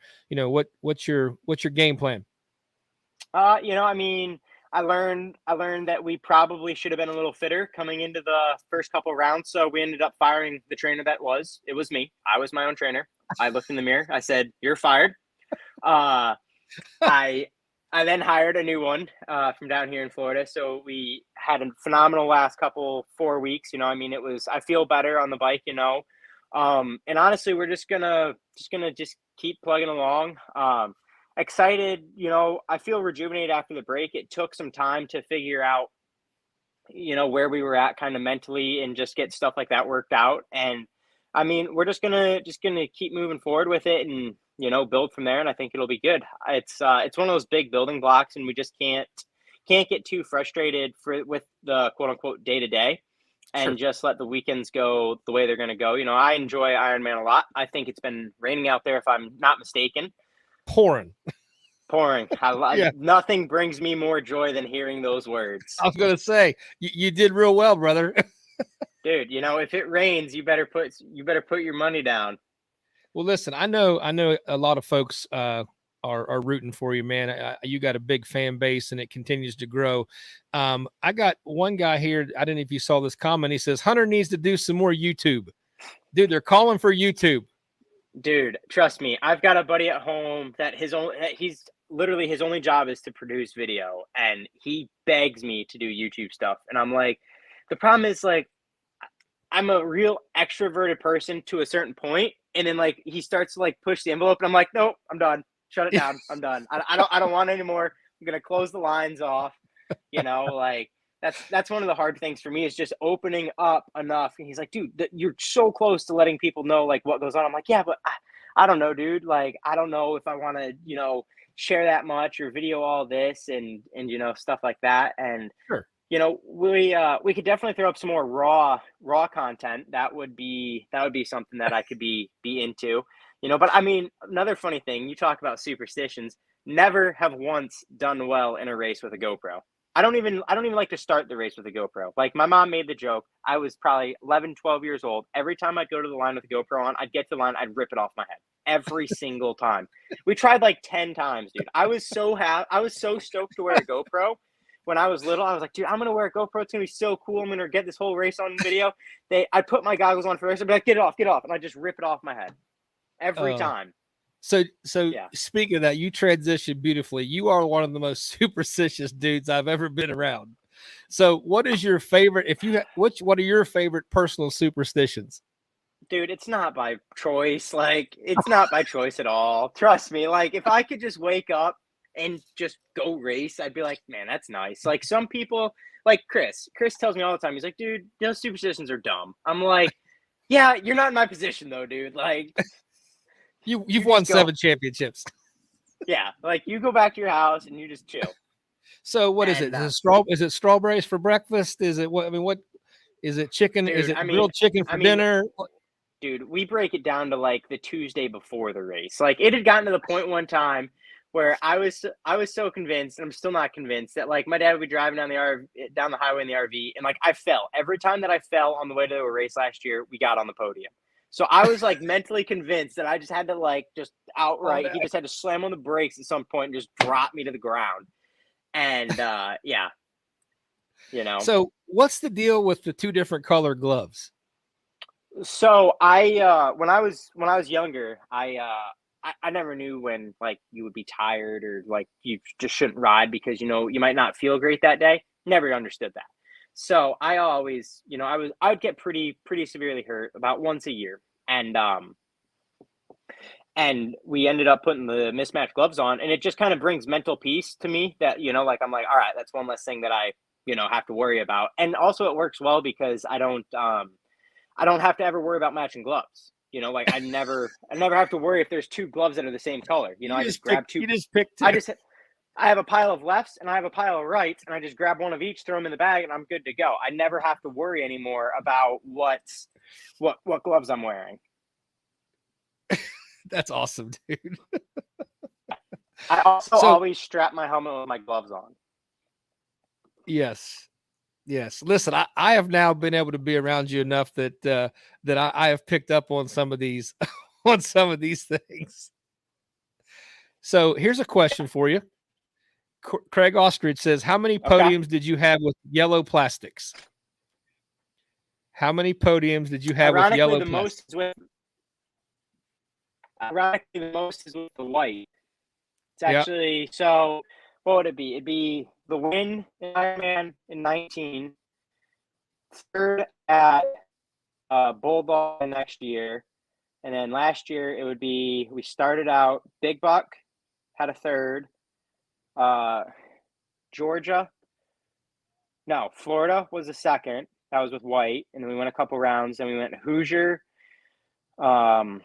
what's your game plan? I mean, I learned that we probably should have been a little fitter coming into the first couple rounds. So we ended up firing the trainer it was me. I was my own trainer. I looked in the mirror. I said, "You're fired." I then hired a new one from down here in Florida. So we had a phenomenal last 4 weeks. I feel better on the bike, and honestly, we're just gonna keep plugging along. Excited, I feel rejuvenated after the break. It took some time to figure out, where we were at kind of mentally and just get stuff like that worked out. And I mean, we're just gonna keep moving forward with it and, build from there. And I think it'll be good. It's one of those big building blocks, and we just can't get too frustrated with the quote unquote day to day, and just let the weekends go the way they're going to go. I enjoy Ironman a lot. I think it's been raining out there, if I'm not mistaken. Pouring. Yeah. Nothing brings me more joy than hearing those words. I was going to say, you did real well, brother. Dude, if it rains, you better put your money down. Well, listen, I know a lot of folks are rooting for you, man. You got a big fan base, and it continues to grow. I got one guy here. I don't know if you saw this comment. He says Hunter needs to do some more YouTube. Dude, they're calling for YouTube. Dude, trust me. I've got a buddy at home that his only job is to produce video, and he begs me to do YouTube stuff. And I'm like, the problem is, like, I'm a real extroverted person to a certain point, and then like he starts to like push the envelope, and I'm like, nope, I'm done. Shut it down. I'm done. I don't want any more. I'm gonna close the lines off. Like that's one of the hard things for me, is just opening up enough. And he's like, dude, you're so close to letting people know like what goes on. I'm like, yeah, but I don't know, dude. Like, I don't know if I want to, share that much or video all this and stuff like that. And sure. We could definitely throw up some more raw content. That would be something that I could be into, but I mean, another funny thing, you talk about superstitions, never have once done well in a race with a GoPro. I don't even like to start the race with a GoPro. Like, my mom made the joke. I was probably 11, 12 years old. Every time I'd go to the line with a GoPro on, I'd get to the line, I'd rip it off my head. Every single time. We tried like 10 times, dude. I was so stoked to wear a GoPro. When I was little, I was like, dude, I'm going to wear a GoPro. It's going to be so cool. I'm going to get this whole race on video. I put my goggles on first. I'd be like, get it off. And I just rip it off my head every time. So yeah. Speaking of that, you transitioned beautifully. You are one of the most superstitious dudes I've ever been around. So what is your favorite, what are your favorite personal superstitions? Dude, it's not by choice. Like, it's not by choice at all. Trust me. Like, if I could just wake up and just go race, I'd be like, man, that's nice. Like, some people, like Chris tells me all the time, he's like, dude, those superstitions are dumb. I'm like, yeah, you're not in my position though, dude. Like, you've won 7 championships. Yeah, like, you go back to your house and you just chill. So what is it? Is it strawberries for breakfast? Is it what? I mean, what is it? Chicken? Dude, is it grilled chicken for dinner? Dude, we break it down to like the Tuesday before the race. Like, it had gotten to the point one time where I was so convinced, and I'm still not convinced, that like my dad would be driving down the highway in the RV, and like I fell. Every time that I fell on the way to a race last year, we got on the podium. So I was like mentally convinced that I just had to like just outright, he just had to slam on the brakes at some point and just drop me to the ground. And yeah. So what's the deal with the 2 different color gloves? So I when I was younger, I I never knew when like you would be tired or like you just shouldn't ride because you might not feel great that day. Never understood that. So I always, I would get pretty severely hurt about once a year, and we ended up putting the mismatched gloves on, and it just kind of brings mental peace to me that like I'm like, all right, that's one less thing that I have to worry about, and also it works well because I don't have to ever worry about matching gloves. Like I never have to worry if there's two gloves that are the same color. I just grab two. You just pick two. I have a pile of lefts and I have a pile of rights, and I just grab one of each, throw them in the bag, and I'm good to go. I never have to worry anymore about what gloves I'm wearing. That's awesome, dude. I also always strap my helmet with my gloves on. Yes. Listen, I have now been able to be around you enough that I have picked up on some of these things. So here's a question for you. Craig Ostrich says, how many podiums did you have with yellow plastics? How many podiums did you have with yellow plastics? Ironically, the most is with the white. It's actually, so what would it be? It'd be the win in Ironman in 19, third at Bulldog next year, and then last year it would be, we started out Big Buck, had a third, Florida was a second. That was with white, and then we went a couple rounds, and we went Hoosier, not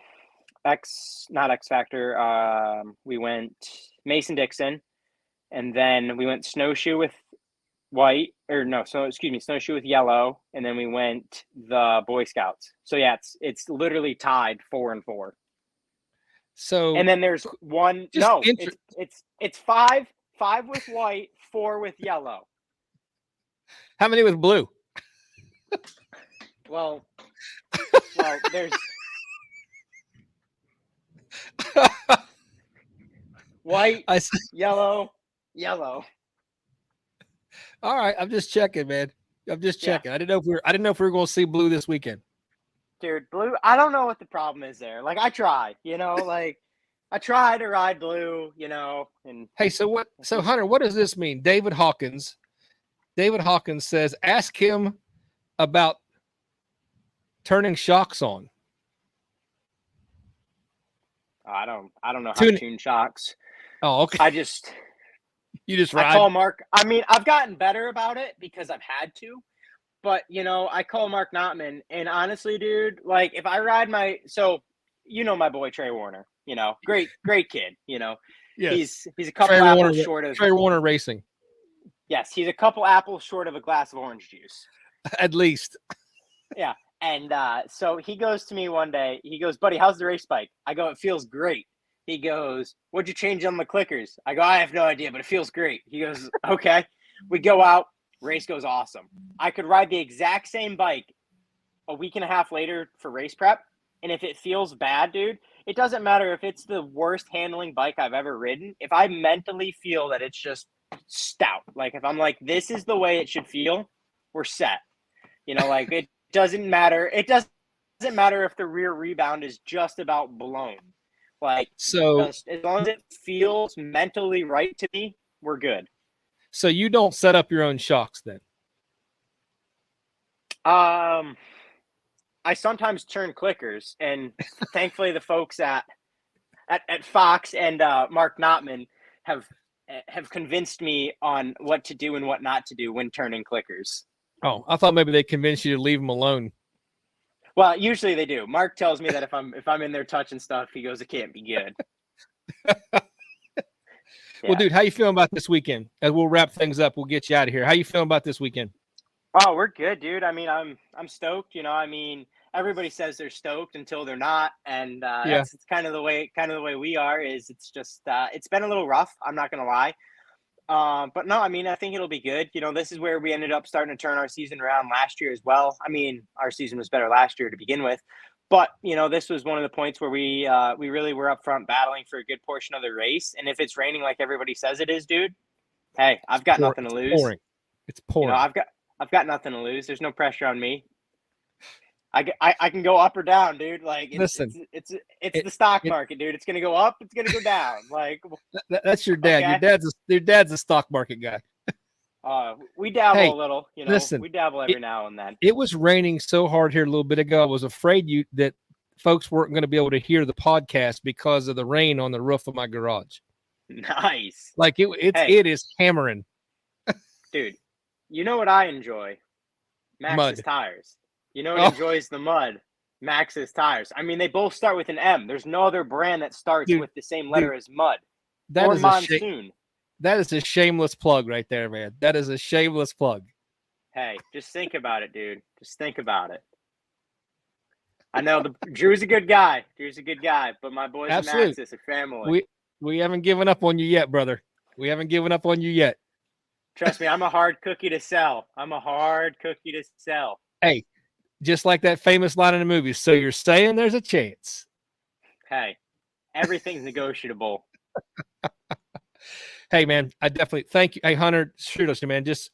X Factor. We went Mason-Dixon, and then we went snowshoe with snowshoe with yellow, and then we went the Boy Scouts. So yeah, it's literally tied 4-4. So and then there's one. No, it's five with white, 4 with yellow. How many with blue? Well, there's white, yellow. All right, I'm just checking, man. I'm just checking. I didn't know if we were going to see blue this weekend. Dude, blue. I don't know what the problem is there. Like I try, like I try to ride blue, and hey, so Hunter, what does this mean? David Hawkins says, ask him about turning shocks on. I don't know how to tune shocks. Oh, okay. You just ride. I call Mark. I mean, I've gotten better about it because I've had to, but I call Mark Notman, and honestly, dude, like if I ride my my boy Trey Warner, great kid, Yes. He's a couple apples short of Trey Warner Racing. Yes, he's a couple apples short of a glass of orange juice. At least. Yeah. And so he goes to me one day. He goes, buddy, how's the race bike? I go, it feels great. He goes, what'd you change on the clickers? I go, I have no idea, but it feels great. He goes, okay. We go out. Race goes awesome. I could ride the exact same bike a week and a half later for race prep. And if it feels bad, dude, it doesn't matter if it's the worst handling bike I've ever ridden. If I mentally feel that it's just stout, like if I'm like, this is the way it should feel, we're set. Like it doesn't matter. It doesn't matter if the rear rebound is just about blown. Like, so as long as it feels mentally right to me, we're good. So you don't set up your own shocks then? I sometimes turn clickers, and thankfully the folks at Fox and Mark Notman have convinced me on what to do and what not to do when turning clickers. Oh, I thought maybe they convinced you to leave them alone. Well, usually they do. Mark tells me that if I'm in there touching stuff, he goes, it can't be good. Well, dude, how you feeling about this weekend? As we'll wrap things up, we'll get you out of here. How you feeling about this weekend? Oh, we're good, dude. I mean, I'm stoked. I mean, everybody says they're stoked until they're not, and it's kind of the way we are. Is it's just it's been a little rough. I'm not gonna lie. But no, I mean, I think it'll be good. This is where we ended up starting to turn our season around last year as well. I mean, our season was better last year to begin with, but this was one of the points where we really were up front battling for a good portion of the race. And if it's raining like everybody says it is, dude, hey, I've got nothing to lose. It's pouring. I've got nothing to lose. There's no pressure on me. I can go up or down, dude. Like Listen, it's it, the stock it, market, dude. It's gonna go up, it's gonna go down. Like that's your dad. okay. Your dad's a stock market guy. We dabble Hey, a little, listen, we dabble every now and then. it was raining so hard here a little bit ago. I was afraid that folks weren't going to be able to hear the podcast because of the rain on the roof of my garage. Nice. Like it is hammering. Dude, you know what I enjoy? Max's Mud. tires. You know what enjoys the mud? Max's tires. I mean, they both start with an M. There's no other brand that starts with the same letter as mud. That or is monsoon. That is a shameless plug right there, man. That is a shameless plug. Hey, just think about it, dude. Just think about it. I know Drew's a good guy. But my boys and Max's are family. We haven't given up on you yet, brother. We haven't given up on you yet. Trust me, I'm a hard cookie to sell. Hey, just like that famous line in the movie. So you're saying there's a chance? Hey, everything's negotiable. Hey, man, I definitely thank you. Hey, Hunter, shoot us, man. Just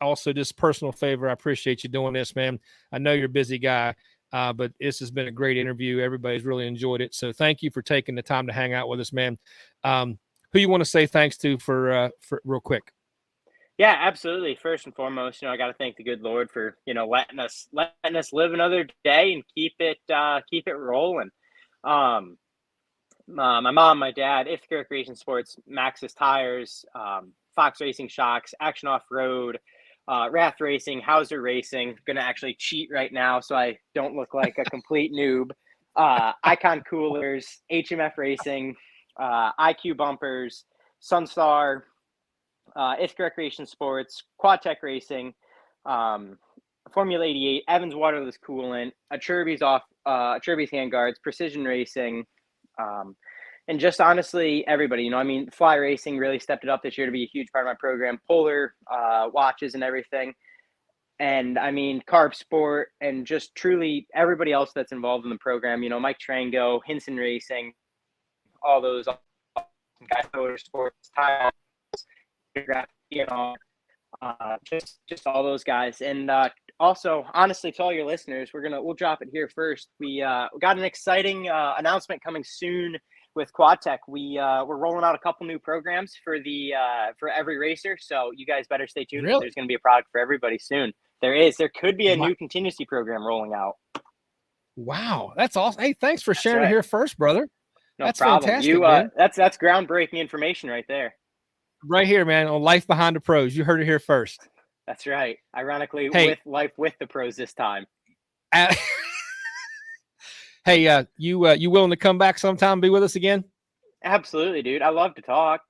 personal favor. I appreciate you doing this, man. I know you're a busy guy, but this has been a great interview. Everybody's really enjoyed it. So thank you for taking the time to hang out with us, man. Who you want to say thanks to for real quick? Yeah, absolutely. First and foremost, I got to thank the good Lord for, letting us live another day and keep it rolling. My mom, my dad, Ithaca Recreation Sports, Max's Tires, Fox Racing Shocks, Action Off Road, Rath Racing, Hauser Racing. I'm gonna actually cheat right now so I don't look like a complete noob. Icon Coolers, HMF Racing, IQ Bumpers, Sunstar, Ithaca Recreation Sports, Quad Tech Racing, Formula 88, Evans Waterless Coolant, Achirby's Handguards, Precision Racing, and just honestly, everybody, Fly Racing really stepped it up this year to be a huge part of my program. Polar watches and everything. And Carb Sport and just truly everybody else that's involved in the program, Mike Trango, Hinson Racing, all those guys, Motorsports, Tires, just all those guys. And also, honestly, to all your listeners, we'll drop it here first. We got an exciting announcement coming soon with Quad Tech. We're rolling out a couple new programs for every racer. So you guys better stay tuned. Really? There's going to be a product for everybody soon. There could be a new contingency program rolling out. Wow, that's awesome. Hey, thanks for sharing right. it here first, brother. No that's problem. Fantastic, man. That's groundbreaking information right there. Right here, man, on Life Behind the Pros. You heard it here first. That's right. Ironically, hey, with Life with the Pros this time. Hey, you willing to come back sometime and be with us again? Absolutely, dude. I love to talk,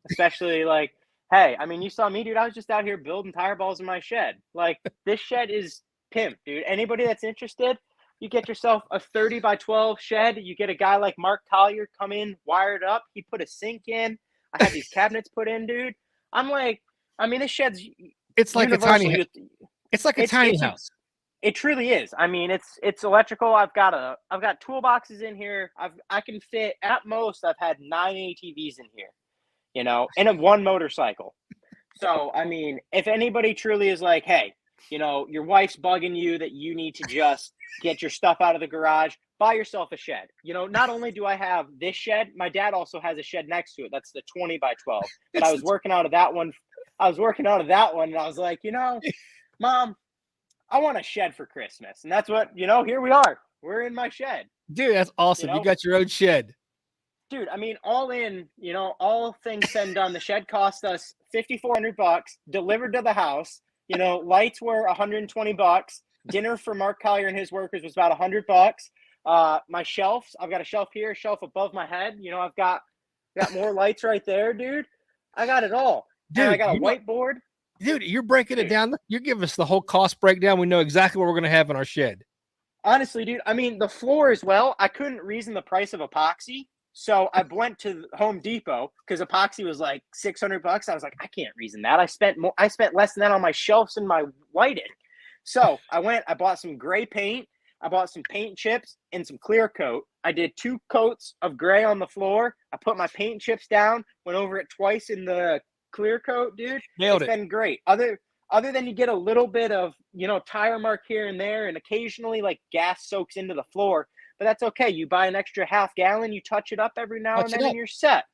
especially like, hey, you saw me, dude. I was just out here building tire balls in my shed. Like, this shed is pimp, dude. Anybody that's interested, you get yourself a 30 by 12 shed. You get a guy like Mark Collier come in, wire it up. He put a sink in. I had these cabinets put in, dude. I'm like, this shed's it's like universal. It's like a tiny house. It truly is. It's electrical. I've got toolboxes in here. I can fit at most. I've had 9 ATVs in here, and one motorcycle. So if anybody truly is like, hey, your wife's bugging you that you need to just get your stuff out of the garage, buy yourself a shed. Not only do I have this shed, my dad also has a shed next to it. That's the 20 by 12. But I was working out of that one. And I was like, Mom, I want a shed for Christmas. And that's what, here we are. We're in my shed. Dude, that's awesome. You got your own shed. Dude, all in, all things said and done, the shed cost us $5,400 delivered to the house. Lights were $120. Dinner for Mark Collier and his workers was about $100. My shelves, I've got a shelf here, a shelf above my head. I've got more lights right there, dude. I got it all. Dude, and I got a whiteboard. Dude, you're breaking it down. You're giving us the whole cost breakdown. We know exactly what we're going to have in our shed. Honestly, dude, the floor as well. I couldn't reason the price of epoxy. So I went to Home Depot because epoxy was like $600. I was like, I can't reason that. I spent less than that on my shelves and my lighting. So I bought some gray paint. I bought some paint chips and some clear coat. I did 2 coats of gray on the floor. I put my paint chips down, went over it twice in the clear coat, dude. Nailed it. It's been great. Other other than you get a little bit of, tire mark here and there, and occasionally like gas soaks into the floor, but that's okay. You buy an extra half gallon, you touch it up every now Touch and it then, up, and you're set.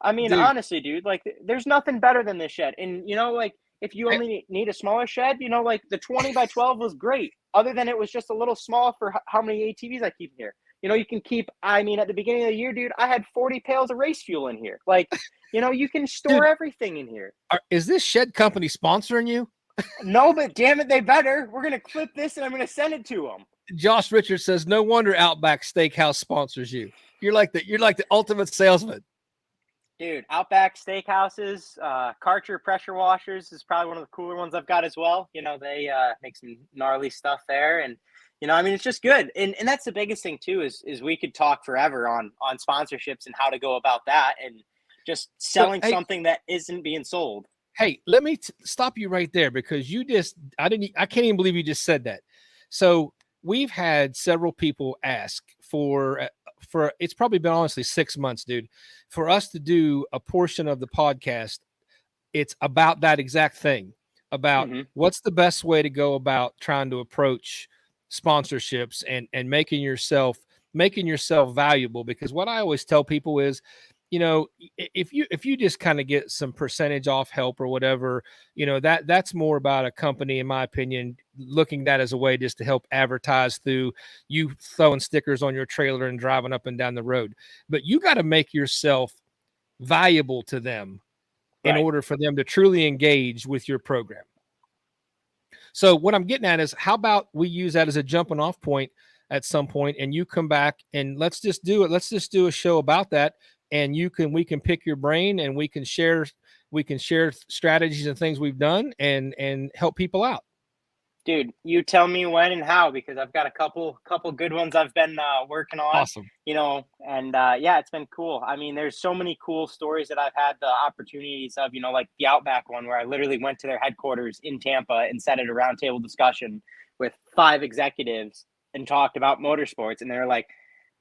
I mean, dude. honestly, dude, like there's nothing better than this shed. And like if you only need a smaller shed, like the 20 by 12 was great. Other than it was just a little small for how many ATVs I keep in here. You can keep, I mean, at the beginning of the year, dude, I had 40 pails of race fuel in here. Like, you can store Dude, everything in here. Is this shed company sponsoring you? No, but damn it, they better. We're going to clip this and I'm going to send it to them. Josh Richards says, no wonder Outback Steakhouse sponsors you. You're like the ultimate salesman. Dude, Outback Steakhouses, Karcher pressure washers is probably one of the cooler ones I've got as well. They make some gnarly stuff there. And, I mean, it's just good. And that's the biggest thing, too, is we could talk forever on sponsorships and how to go about that and just selling something that isn't being sold. Hey, let me stop you right there because I can't even believe you just said that. So we've had several people ask for it's probably been honestly 6 months, dude, for us to do a portion of the podcast. It's about that exact thing, about what's the best way to go about trying to approach sponsorships and making yourself valuable. Because what I always tell people is, if you just kind of get some percentage off help or whatever, that's more about a company, in my opinion, looking at that as a way just to help advertise through you throwing stickers on your trailer and driving up and down the road. But you got to make yourself valuable to them in order for them to truly engage with your program. So what I'm getting at is, how about we use that as a jumping off point at some point, and you come back and let's just do it. Let's just do a show about that. And we can pick your brain and we can share strategies and things we've done and help people out. Dude, you tell me when and how, because I've got a couple good ones I've been working on. Awesome. And it's been cool. I mean, there's so many cool stories that I've had the opportunities of, like the Outback one where I literally went to their headquarters in Tampa and sat at a roundtable discussion with 5 executives and talked about motorsports. And they're like,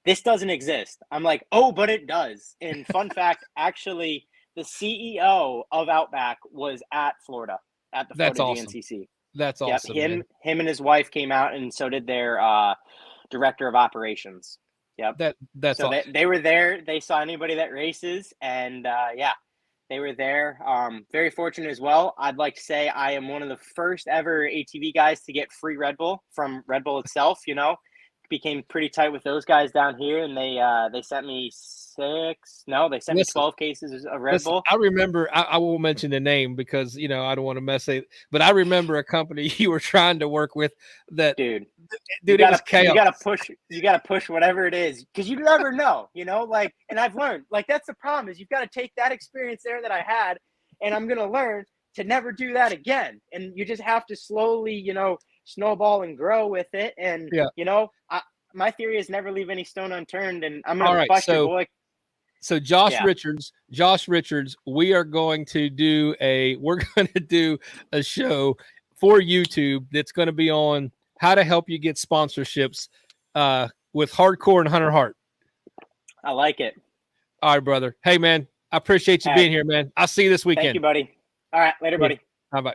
this doesn't exist. I'm like, oh, but it does. And fun fact, actually, the CEO of Outback was at Florida, at the Florida GNCC. That's awesome. Him and his wife came out, and so did their director of operations. Yep. That's so awesome. They were there. They saw anybody that races, and they were there. Very fortunate as well. I'd like to say I am one of the first ever ATV guys to get free Red Bull from Red Bull itself. Became pretty tight with those guys down here, and they sent me 12 cases of Red Bull. I remember, I won't mention the name because I don't want to mess it, but I remember a company you were trying to work with that dude it was chaos. You gotta push whatever it is, because you never know, and I've learned, like, that's the problem, is you've got to take that experience there that I had, and I'm gonna learn to never do that again. And you just have to slowly, snowball and grow with it. And my theory is never leave any stone unturned. And I'm gonna bust your boy. So Josh Richards, we're going to do a show for YouTube that's going to be on how to help you get sponsorships with Hardcore and Hunter Hart. I like it. All right, brother. Hey, man, I appreciate you being here, man. I'll see you this weekend. Thank you, buddy. All right, later, buddy. Bye-bye.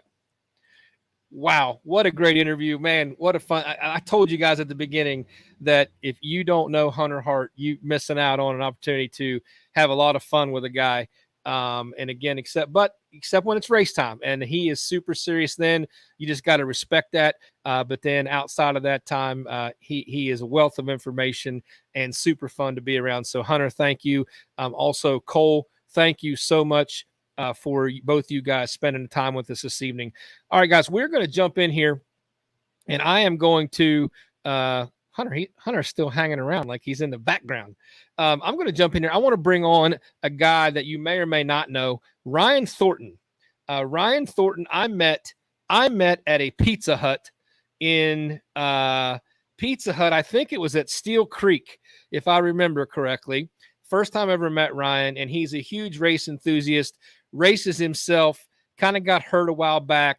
Wow, what a great interview, man. What a fun. I told you guys at the beginning that if you don't know Hunter Hart, you missing out on an opportunity to have a lot of fun with a guy. And again, except when it's race time, and he is super serious, then you just got to respect that. But then outside of that time, he is a wealth of information and super fun to be around. So Hunter, thank you. Also Cole, thank you so much for both you guys spending the time with us this evening. All right, guys, we're going to jump in here, and I am going to Hunter's still hanging around like he's in the background. I'm going to jump in here. I want to bring on a guy that you may or may not know, Ryan Thornton. Ryan Thornton, I met at a Pizza Hut in Pizza Hut. I think it was at Steel Creek, if I remember correctly. First time I ever met Ryan, and he's a huge race enthusiast, races himself, kind of got hurt a while back.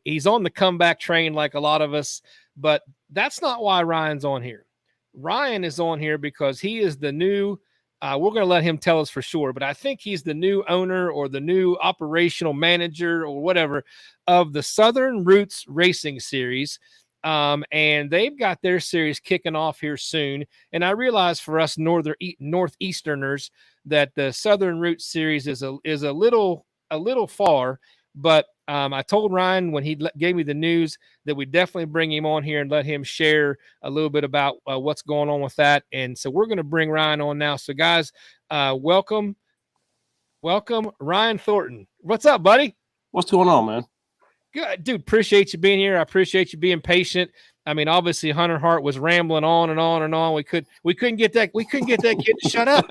He's on the comeback train like a lot of us, but that's not why Ryan's on here. Ryan is on here because he is the new We're going to let him tell us for sure, but I think he's the new owner or the new operational manager or whatever of the Southern Roots Racing Series. And they've got their series kicking off here soon. And I realize for us Northeasterners that the Southern Roots Series is a little far, but I told Ryan when he gave me the news that we definitely bring him on here and let him share a little bit about what's going on with that. And so we're going to bring Ryan on now. So guys, welcome Ryan Thornton. What's up, buddy? What's going on, man? Good, dude. Appreciate you being here. I appreciate you being patient. I mean, obviously Hunter Hart was rambling on and on and on. We couldn't get that kid to shut up.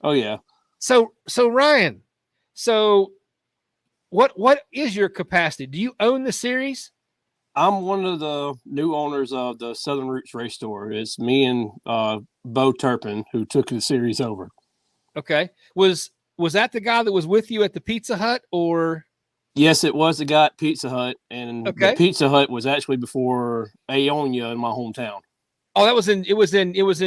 Oh yeah. So Ryan, what is your capacity? Do you own the series? I'm one of the new owners of the Southern Roots Race Store. It's me and Bo Turpin who took the series over. Okay. Was that the guy that was with you at the Pizza Hut or? Yes, it was the guy at Pizza Hut, and the Pizza Hut was actually before Aonia in my hometown. Oh, it was in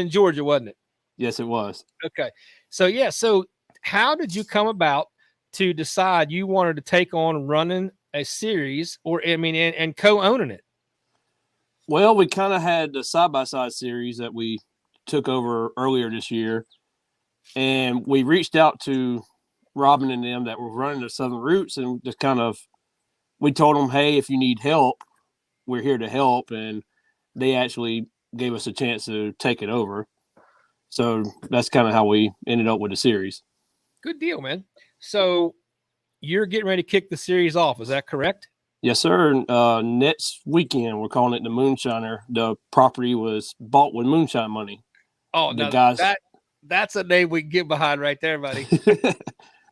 Georgia, wasn't it? Yes, it was. Okay. So how did you come about to decide you wanted to take on running a series and co-owning it? Well, we kind of had the side-by-side series that we took over earlier this year, and we reached out to Robin and them that were running the Southern Roots, and just we told them, hey, if you need help, we're here to help, and they actually gave us a chance to take it over. So that's kind of how we ended up with the series. Good deal, man. So you're getting ready to kick the series off. Is that correct? Yes, sir. Next weekend, we're calling it the Moonshiner. The property was bought with moonshine money. Oh, the guys, that's a name we can get behind right there, buddy.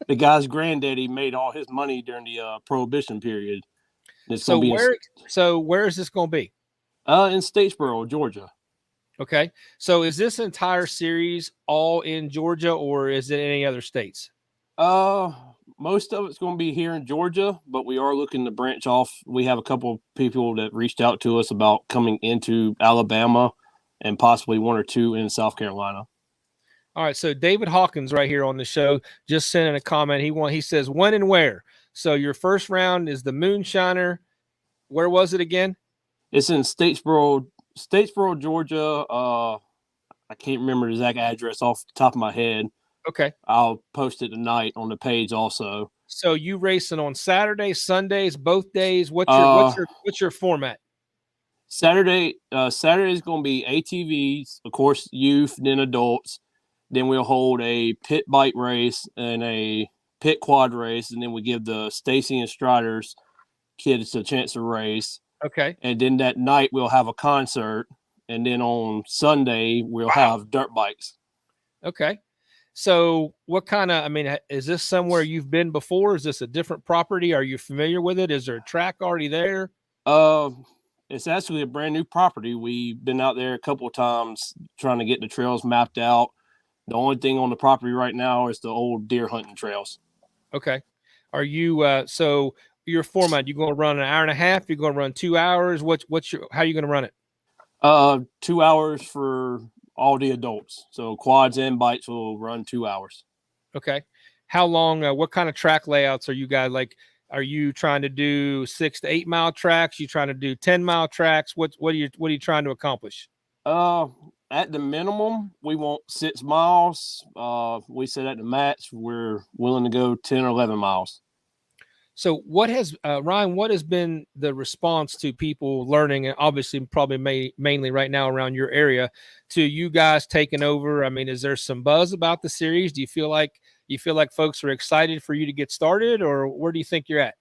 The guy's granddaddy made all his money during the Prohibition period. So where is this going to be? In Statesboro, Georgia. Okay. So is this entire series all in Georgia or is it any other states? Most of it's going to be here in Georgia, but we are looking to branch off. We have a couple of people that reached out to us about coming into Alabama and possibly one or two in South Carolina. All right, so David Hawkins right here on the show just sent in a comment. He says, when and where? So your first round is the Moonshiner. Where was it again? It's in Statesboro, Georgia. I can't remember the exact address off the top of my head. Okay. I'll post it tonight on the page also. So you racing on Saturdays, Sundays, both days? What's your format? Saturday is going to be ATVs, of course, youth, then adults. Then we'll hold a pit bike race and a pit quad race, and then we give the Stacy and Striders kids a chance to race. Okay. And then that night we'll have a concert, and then on Sunday we'll have dirt bikes. Okay. So what kind of, is this somewhere you've been before? Is this a different property? Are you familiar with it? Is there a track already there? It's actually a brand new property. We've been out there a couple of times trying to get the trails mapped out. The only thing on the property right now is the old deer hunting trails. Okay. Are you, so your format, you going to run an hour and a half? You're going to run 2 hours? How are you going to run it? 2 hours for all the adults. So quads and bikes will run 2 hours. Okay. How long, what kind of track layouts are you guys like? Are you trying to do 6 to 8 mile tracks? You trying to do 10-mile tracks? What are you trying to accomplish? At the minimum, we want 6 miles. We said at the max, we're willing to go 10 or 11 miles. So what has, Ryan, what has been the response to people learning, and obviously probably mainly right now around your area, to you guys taking over? Is there some buzz about the series? Do you feel like folks are excited for you to get started, or where do you think you're at?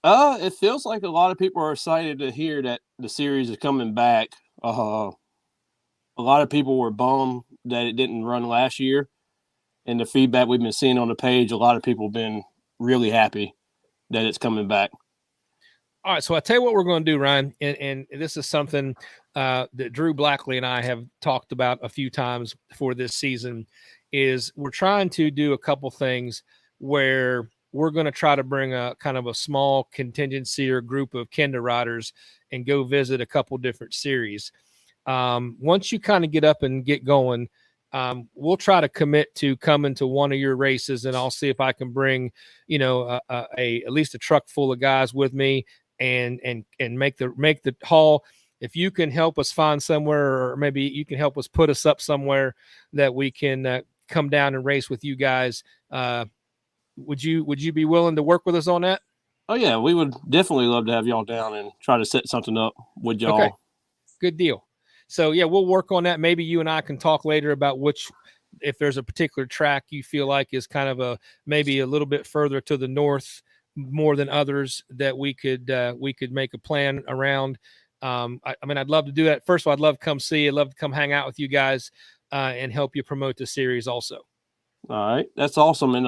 It feels like a lot of people are excited to hear that the series is coming back. A lot of people were bummed that it didn't run last year. And the feedback we've been seeing on the page, a lot of people have been really happy that it's coming back. All right. So I'll tell you what we're going to do, Ryan. And this is something that Drew Blackley and I have talked about a few times for this season, is we're trying to do a couple things where we're going to try to bring a kind of a small contingency or group of Kenda riders and go visit a couple different series. Once you kind of get up and get going, we'll try to commit to coming to one of your races, and I'll see if I can bring, at least a truck full of guys with me and make the haul. If you can help us find somewhere, or maybe you can help us put us up somewhere that we can come down and race with you guys. Would you be willing to work with us on that? Oh yeah, we would definitely love to have y'all down and try to set something up with y'all. Okay. Good deal. So yeah, we'll work on that. Maybe you and I can talk later about if there's a particular track you feel like is kind of maybe a little bit further to the north more than others that we could make a plan around. I mean, I'd love to do that. First of all, I'd love to come see you. I'd love to come hang out with you guys and help you promote the series also. All right. That's awesome. And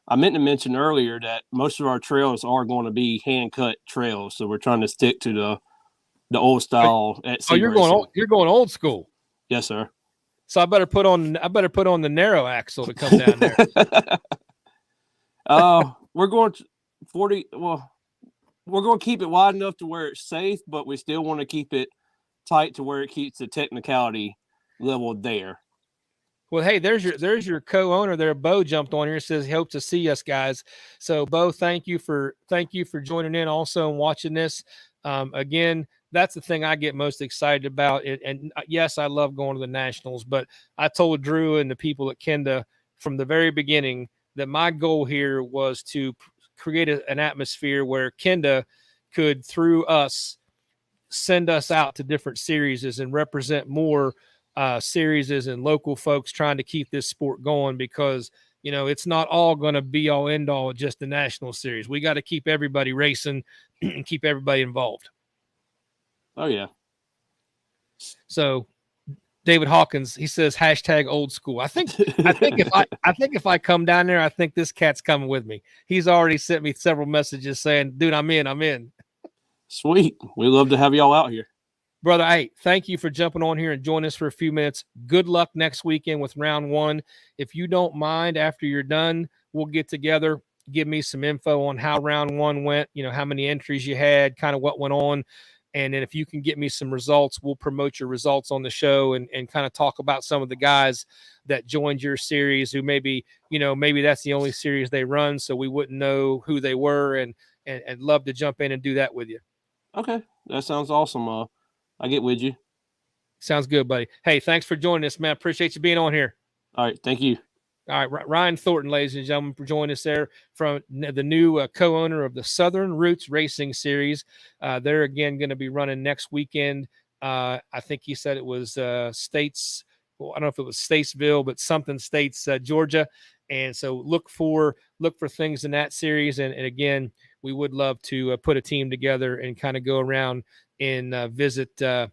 I meant to mention earlier that most of our trails are going to be hand-cut trails. So we're trying to stick to the old style at sea you're racing. You're going old school. Yes, sir. So I better put on the narrow axle to come down there. We're going to 40. Well, we're going to keep it wide enough to where it's safe, but we still want to keep it tight to where it keeps the technicality level there. Well, hey, there's your co-owner there. Bo jumped on here, says he hopes to see us guys. So Bo, thank you for joining in also and watching this. Again, that's the thing I get most excited about. And yes, I love going to the nationals, but I told Drew and the people at Kenda from the very beginning that my goal here was to create an atmosphere where Kenda could, through us, send us out to different series and represent more series and local folks trying to keep this sport going, because it's not all going to be all end all just the national series. We got to keep everybody racing and keep everybody involved. Oh yeah. So David Hawkins, he says #old school. I think if I come down there, I think this cat's coming with me. He's already sent me several messages saying, dude, I'm in. Sweet. We love to have y'all out here. Brother, hey, thank you for jumping on here and joining us for a few minutes. Good luck next weekend with round 1. If you don't mind, after you're done, we'll get together, give me some info on how round 1 went, how many entries you had, kind of what went on. And then if you can get me some results, we'll promote your results on the show and kind of talk about some of the guys that joined your series who maybe that's the only series they run, so we wouldn't know who they were, and love to jump in and do that with you. Okay. That sounds awesome. I get with you. Sounds good, buddy. Hey, thanks for joining us, man. Appreciate you being on here. All right. Thank you. All right, Ryan Thornton, ladies and gentlemen, for joining us there from the new co-owner of the Southern Roots Racing Series. They're again going to be running next weekend. I think he said it was States. Well, I don't know if it was Statesville, but something States, Georgia. And so look for things in that series. And again, we would love to put a team together and kind of go around and visit those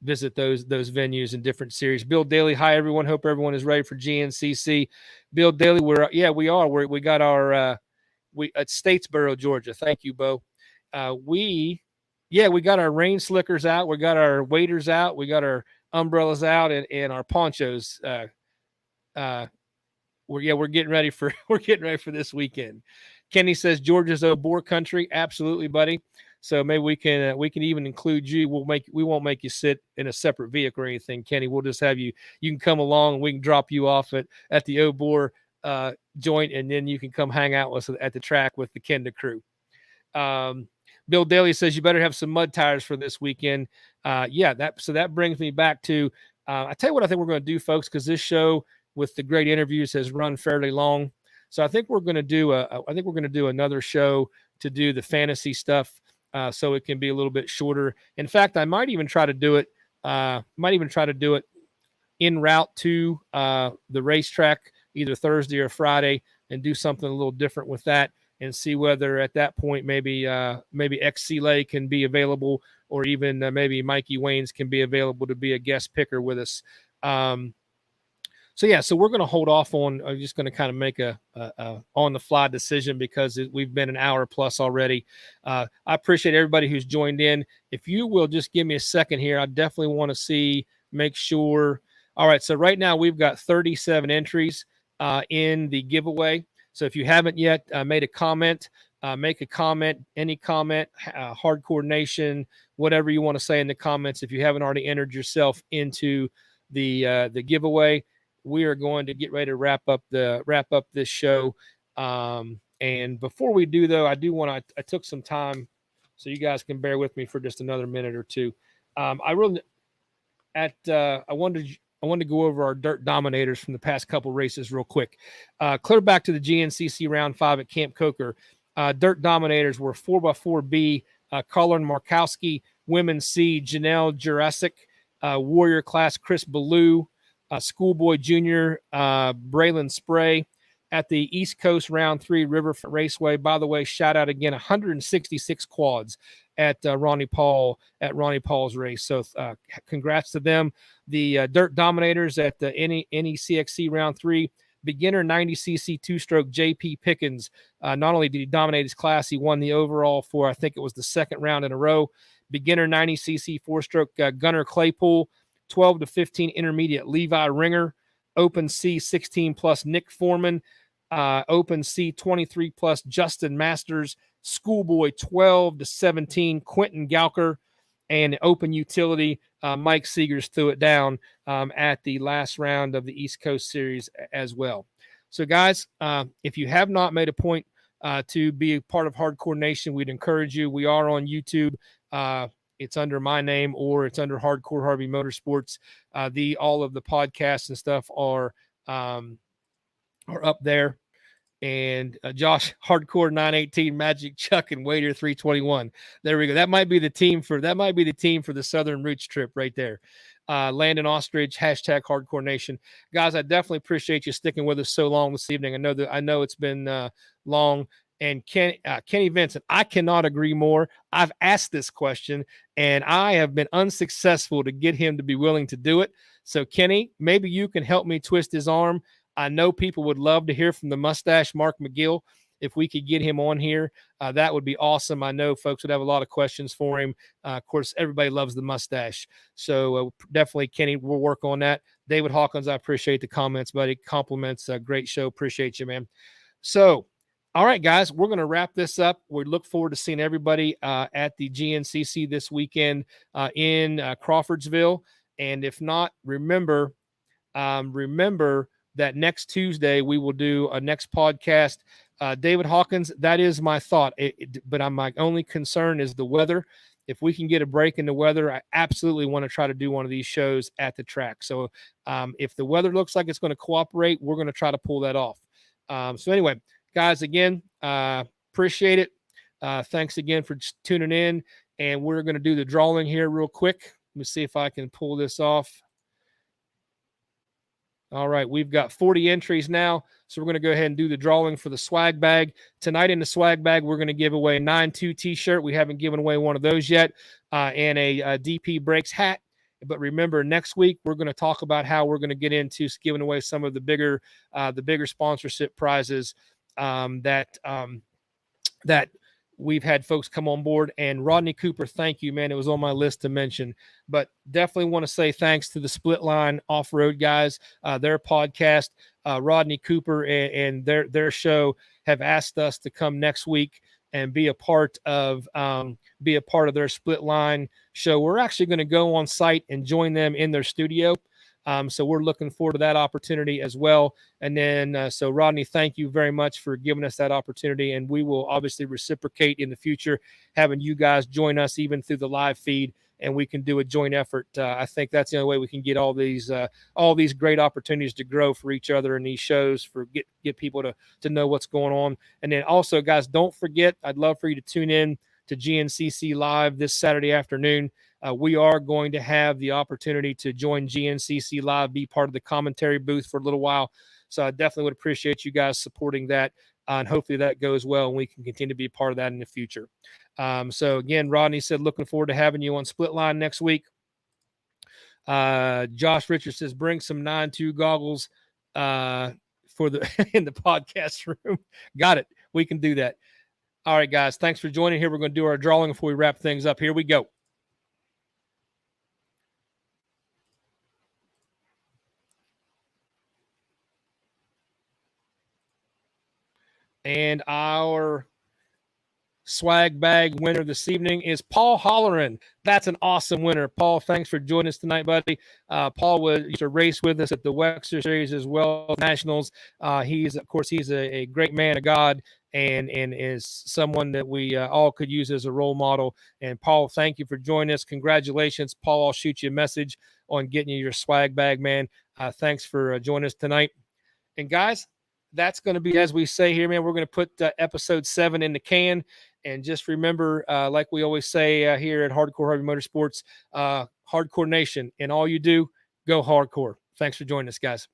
venues and different series. Bill Daly, hi everyone. Hope everyone is ready for GNCC. Bill Daly, we are. We got our at Statesboro, Georgia. Thank you, Bo. We got our rain slickers out. We got our waders out. We got our umbrellas out and our ponchos. We're getting ready for this weekend. Kenny says Georgia's boar country. Absolutely, buddy. So maybe we can even include you. We won't make you sit in a separate vehicle or anything, Kenny. We'll just have you can come along and we can drop you off at the Boar joint, and then you can come hang out with us at the track with the Kenda crew. Bill Daly says you better have some mud tires for this weekend. That brings me back to I tell you what I think we're going to do, folks, because this show with the great interviews has run fairly long. So I think we're going to do another show to do the fantasy stuff. So it can be a little bit shorter. In fact, I might even try to do it. En route to the racetrack, either Thursday or Friday, and do something a little different with that, and see whether at that point maybe XC Lay can be available, or even maybe Mikey Waynes can be available to be a guest picker with us. So we're going to hold off on. I'm just going to kind of make a on the fly decision because we've been an hour plus already. I appreciate everybody who's joined in. If you will just give me a second here, I definitely want to make sure. All right, so right now we've got 37 entries in the giveaway. So if you haven't yet made a comment, make a comment, any comment, Hardcore Nation, whatever you want to say in the comments. If you haven't already entered yourself into the giveaway. we are going to get ready to wrap up this show. And before we do, though, I took some time, so you guys can bear with me for just another minute or two. I wanted to go over our dirt dominators from the past couple races real quick. Clear back to the GNCC round 5 at Camp Coker. Dirt dominators were 4x4B, Colin Markowski, Women's C, Janelle Jurassic, Warrior class Chris Ballou, Schoolboy Jr., Braylon Spray. At the East Coast round 3 Riverfront Raceway, by the way, shout out again, 166 quads at Ronnie Paul's race. So congrats to them. The Dirt Dominators at the NECXC round 3, beginner 90cc two-stroke JP Pickens. Not only did he dominate his class, he won the overall for, I think it was the second round in a row. Beginner 90cc four-stroke Gunnar Claypool, 12 to 15 intermediate Levi Ringer, Open C 16 plus Nick Foreman, Open C 23 plus Justin Masters, Schoolboy 12 to 17 Quentin Gauker, and Open Utility Mike Seegers threw it down at the last round of the East Coast Series as well. So guys, if you have not made a point to be a part of Hardcore Nation, we'd encourage you. We are on YouTube. It's under my name, or it's under Hardcore Harvey Motorsports. All of the podcasts and stuff are up there. And Josh, Hardcore 918, Magic Chuck, and Waiter 321. There we go. That might be the team for the Southern Roots trip right there. Landon Ostrich, hashtag Hardcore Nation. Guys, I definitely appreciate you sticking with us so long this evening. I know it's been long. And Kenny Vincent, I cannot agree more. I've asked this question, and I have been unsuccessful to get him to be willing to do it. So, Kenny, maybe you can help me twist his arm. I know people would love to hear from the mustache, Mark McGill. If we could get him on here, that would be awesome. I know folks would have a lot of questions for him. Of course, everybody loves the mustache. So definitely, Kenny, we'll work on that. David Hawkins, I appreciate the comments, buddy. Compliments. Great show. Appreciate you, man. So, all right, guys, we're going to wrap this up. We look forward to seeing everybody at the GNCC this weekend in Crawfordsville. And if not, remember that next Tuesday we will do a next podcast. David Hawkins, that is my thought. But my only concern is the weather. If we can get a break in the weather, I absolutely want to try to do one of these shows at the track. So if the weather looks like it's going to cooperate, we're going to try to pull that off. So anyway, guys, again, appreciate it. Thanks again for tuning in. And we're going to do the drawing here real quick. Let me see if I can pull this off. All right, we've got 40 entries now, so we're going to go ahead and do the drawing for the swag bag. Tonight in the swag bag, we're going to give away a 9-2 T-shirt. We haven't given away one of those yet, and a DP Breaks hat. But remember, next week, we're going to talk about how we're going to get into giving away some of the bigger sponsorship prizes that we've had folks come on board. And Rodney Cooper, thank you, man. It was on my list to mention, but definitely want to say thanks to the Split Line Off-Road guys, their podcast, Rodney Cooper and their show have asked us to come next week and be a part of their Split Line show. We're actually going to go on site and join them in their studio. So we're looking forward to that opportunity as well. And then, so Rodney, thank you very much for giving us that opportunity. And we will obviously reciprocate in the future, having you guys join us even through the live feed, and we can do a joint effort. I think that's the only way we can get all these great opportunities to grow for each other in these shows, for get people to know what's going on. And then also, guys, don't forget, I'd love for you to tune in to GNCC Live this Saturday afternoon. We are going to have the opportunity to join GNCC Live, be part of the commentary booth for a little while. So I definitely would appreciate you guys supporting that. And hopefully that goes well and we can continue to be a part of that in the future. So again, Rodney said, looking forward to having you on Split Line next week. Josh Richards says, bring some 9-2 goggles for the in the podcast room. Got it. We can do that. All right, guys. Thanks for joining here. We're going to do our drawing before we wrap things up. Here we go. And our swag bag winner this evening is Paul Holleran. That's an awesome winner. Paul, thanks for joining us tonight, buddy. Paul used to race with us at the Wexer Series as well, Nationals. He's a great man of God and is someone that we all could use as a role model. And Paul, thank you for joining us. Congratulations. Paul, I'll shoot you a message on getting you your swag bag, man. Thanks for joining us tonight. And guys, that's going to be, as we say here, man, we're going to put episode 7 in the can. And just remember, like we always say here at Hardcore Harvey Motorsports, Hardcore Nation, and all you do, go hardcore. Thanks for joining us, guys.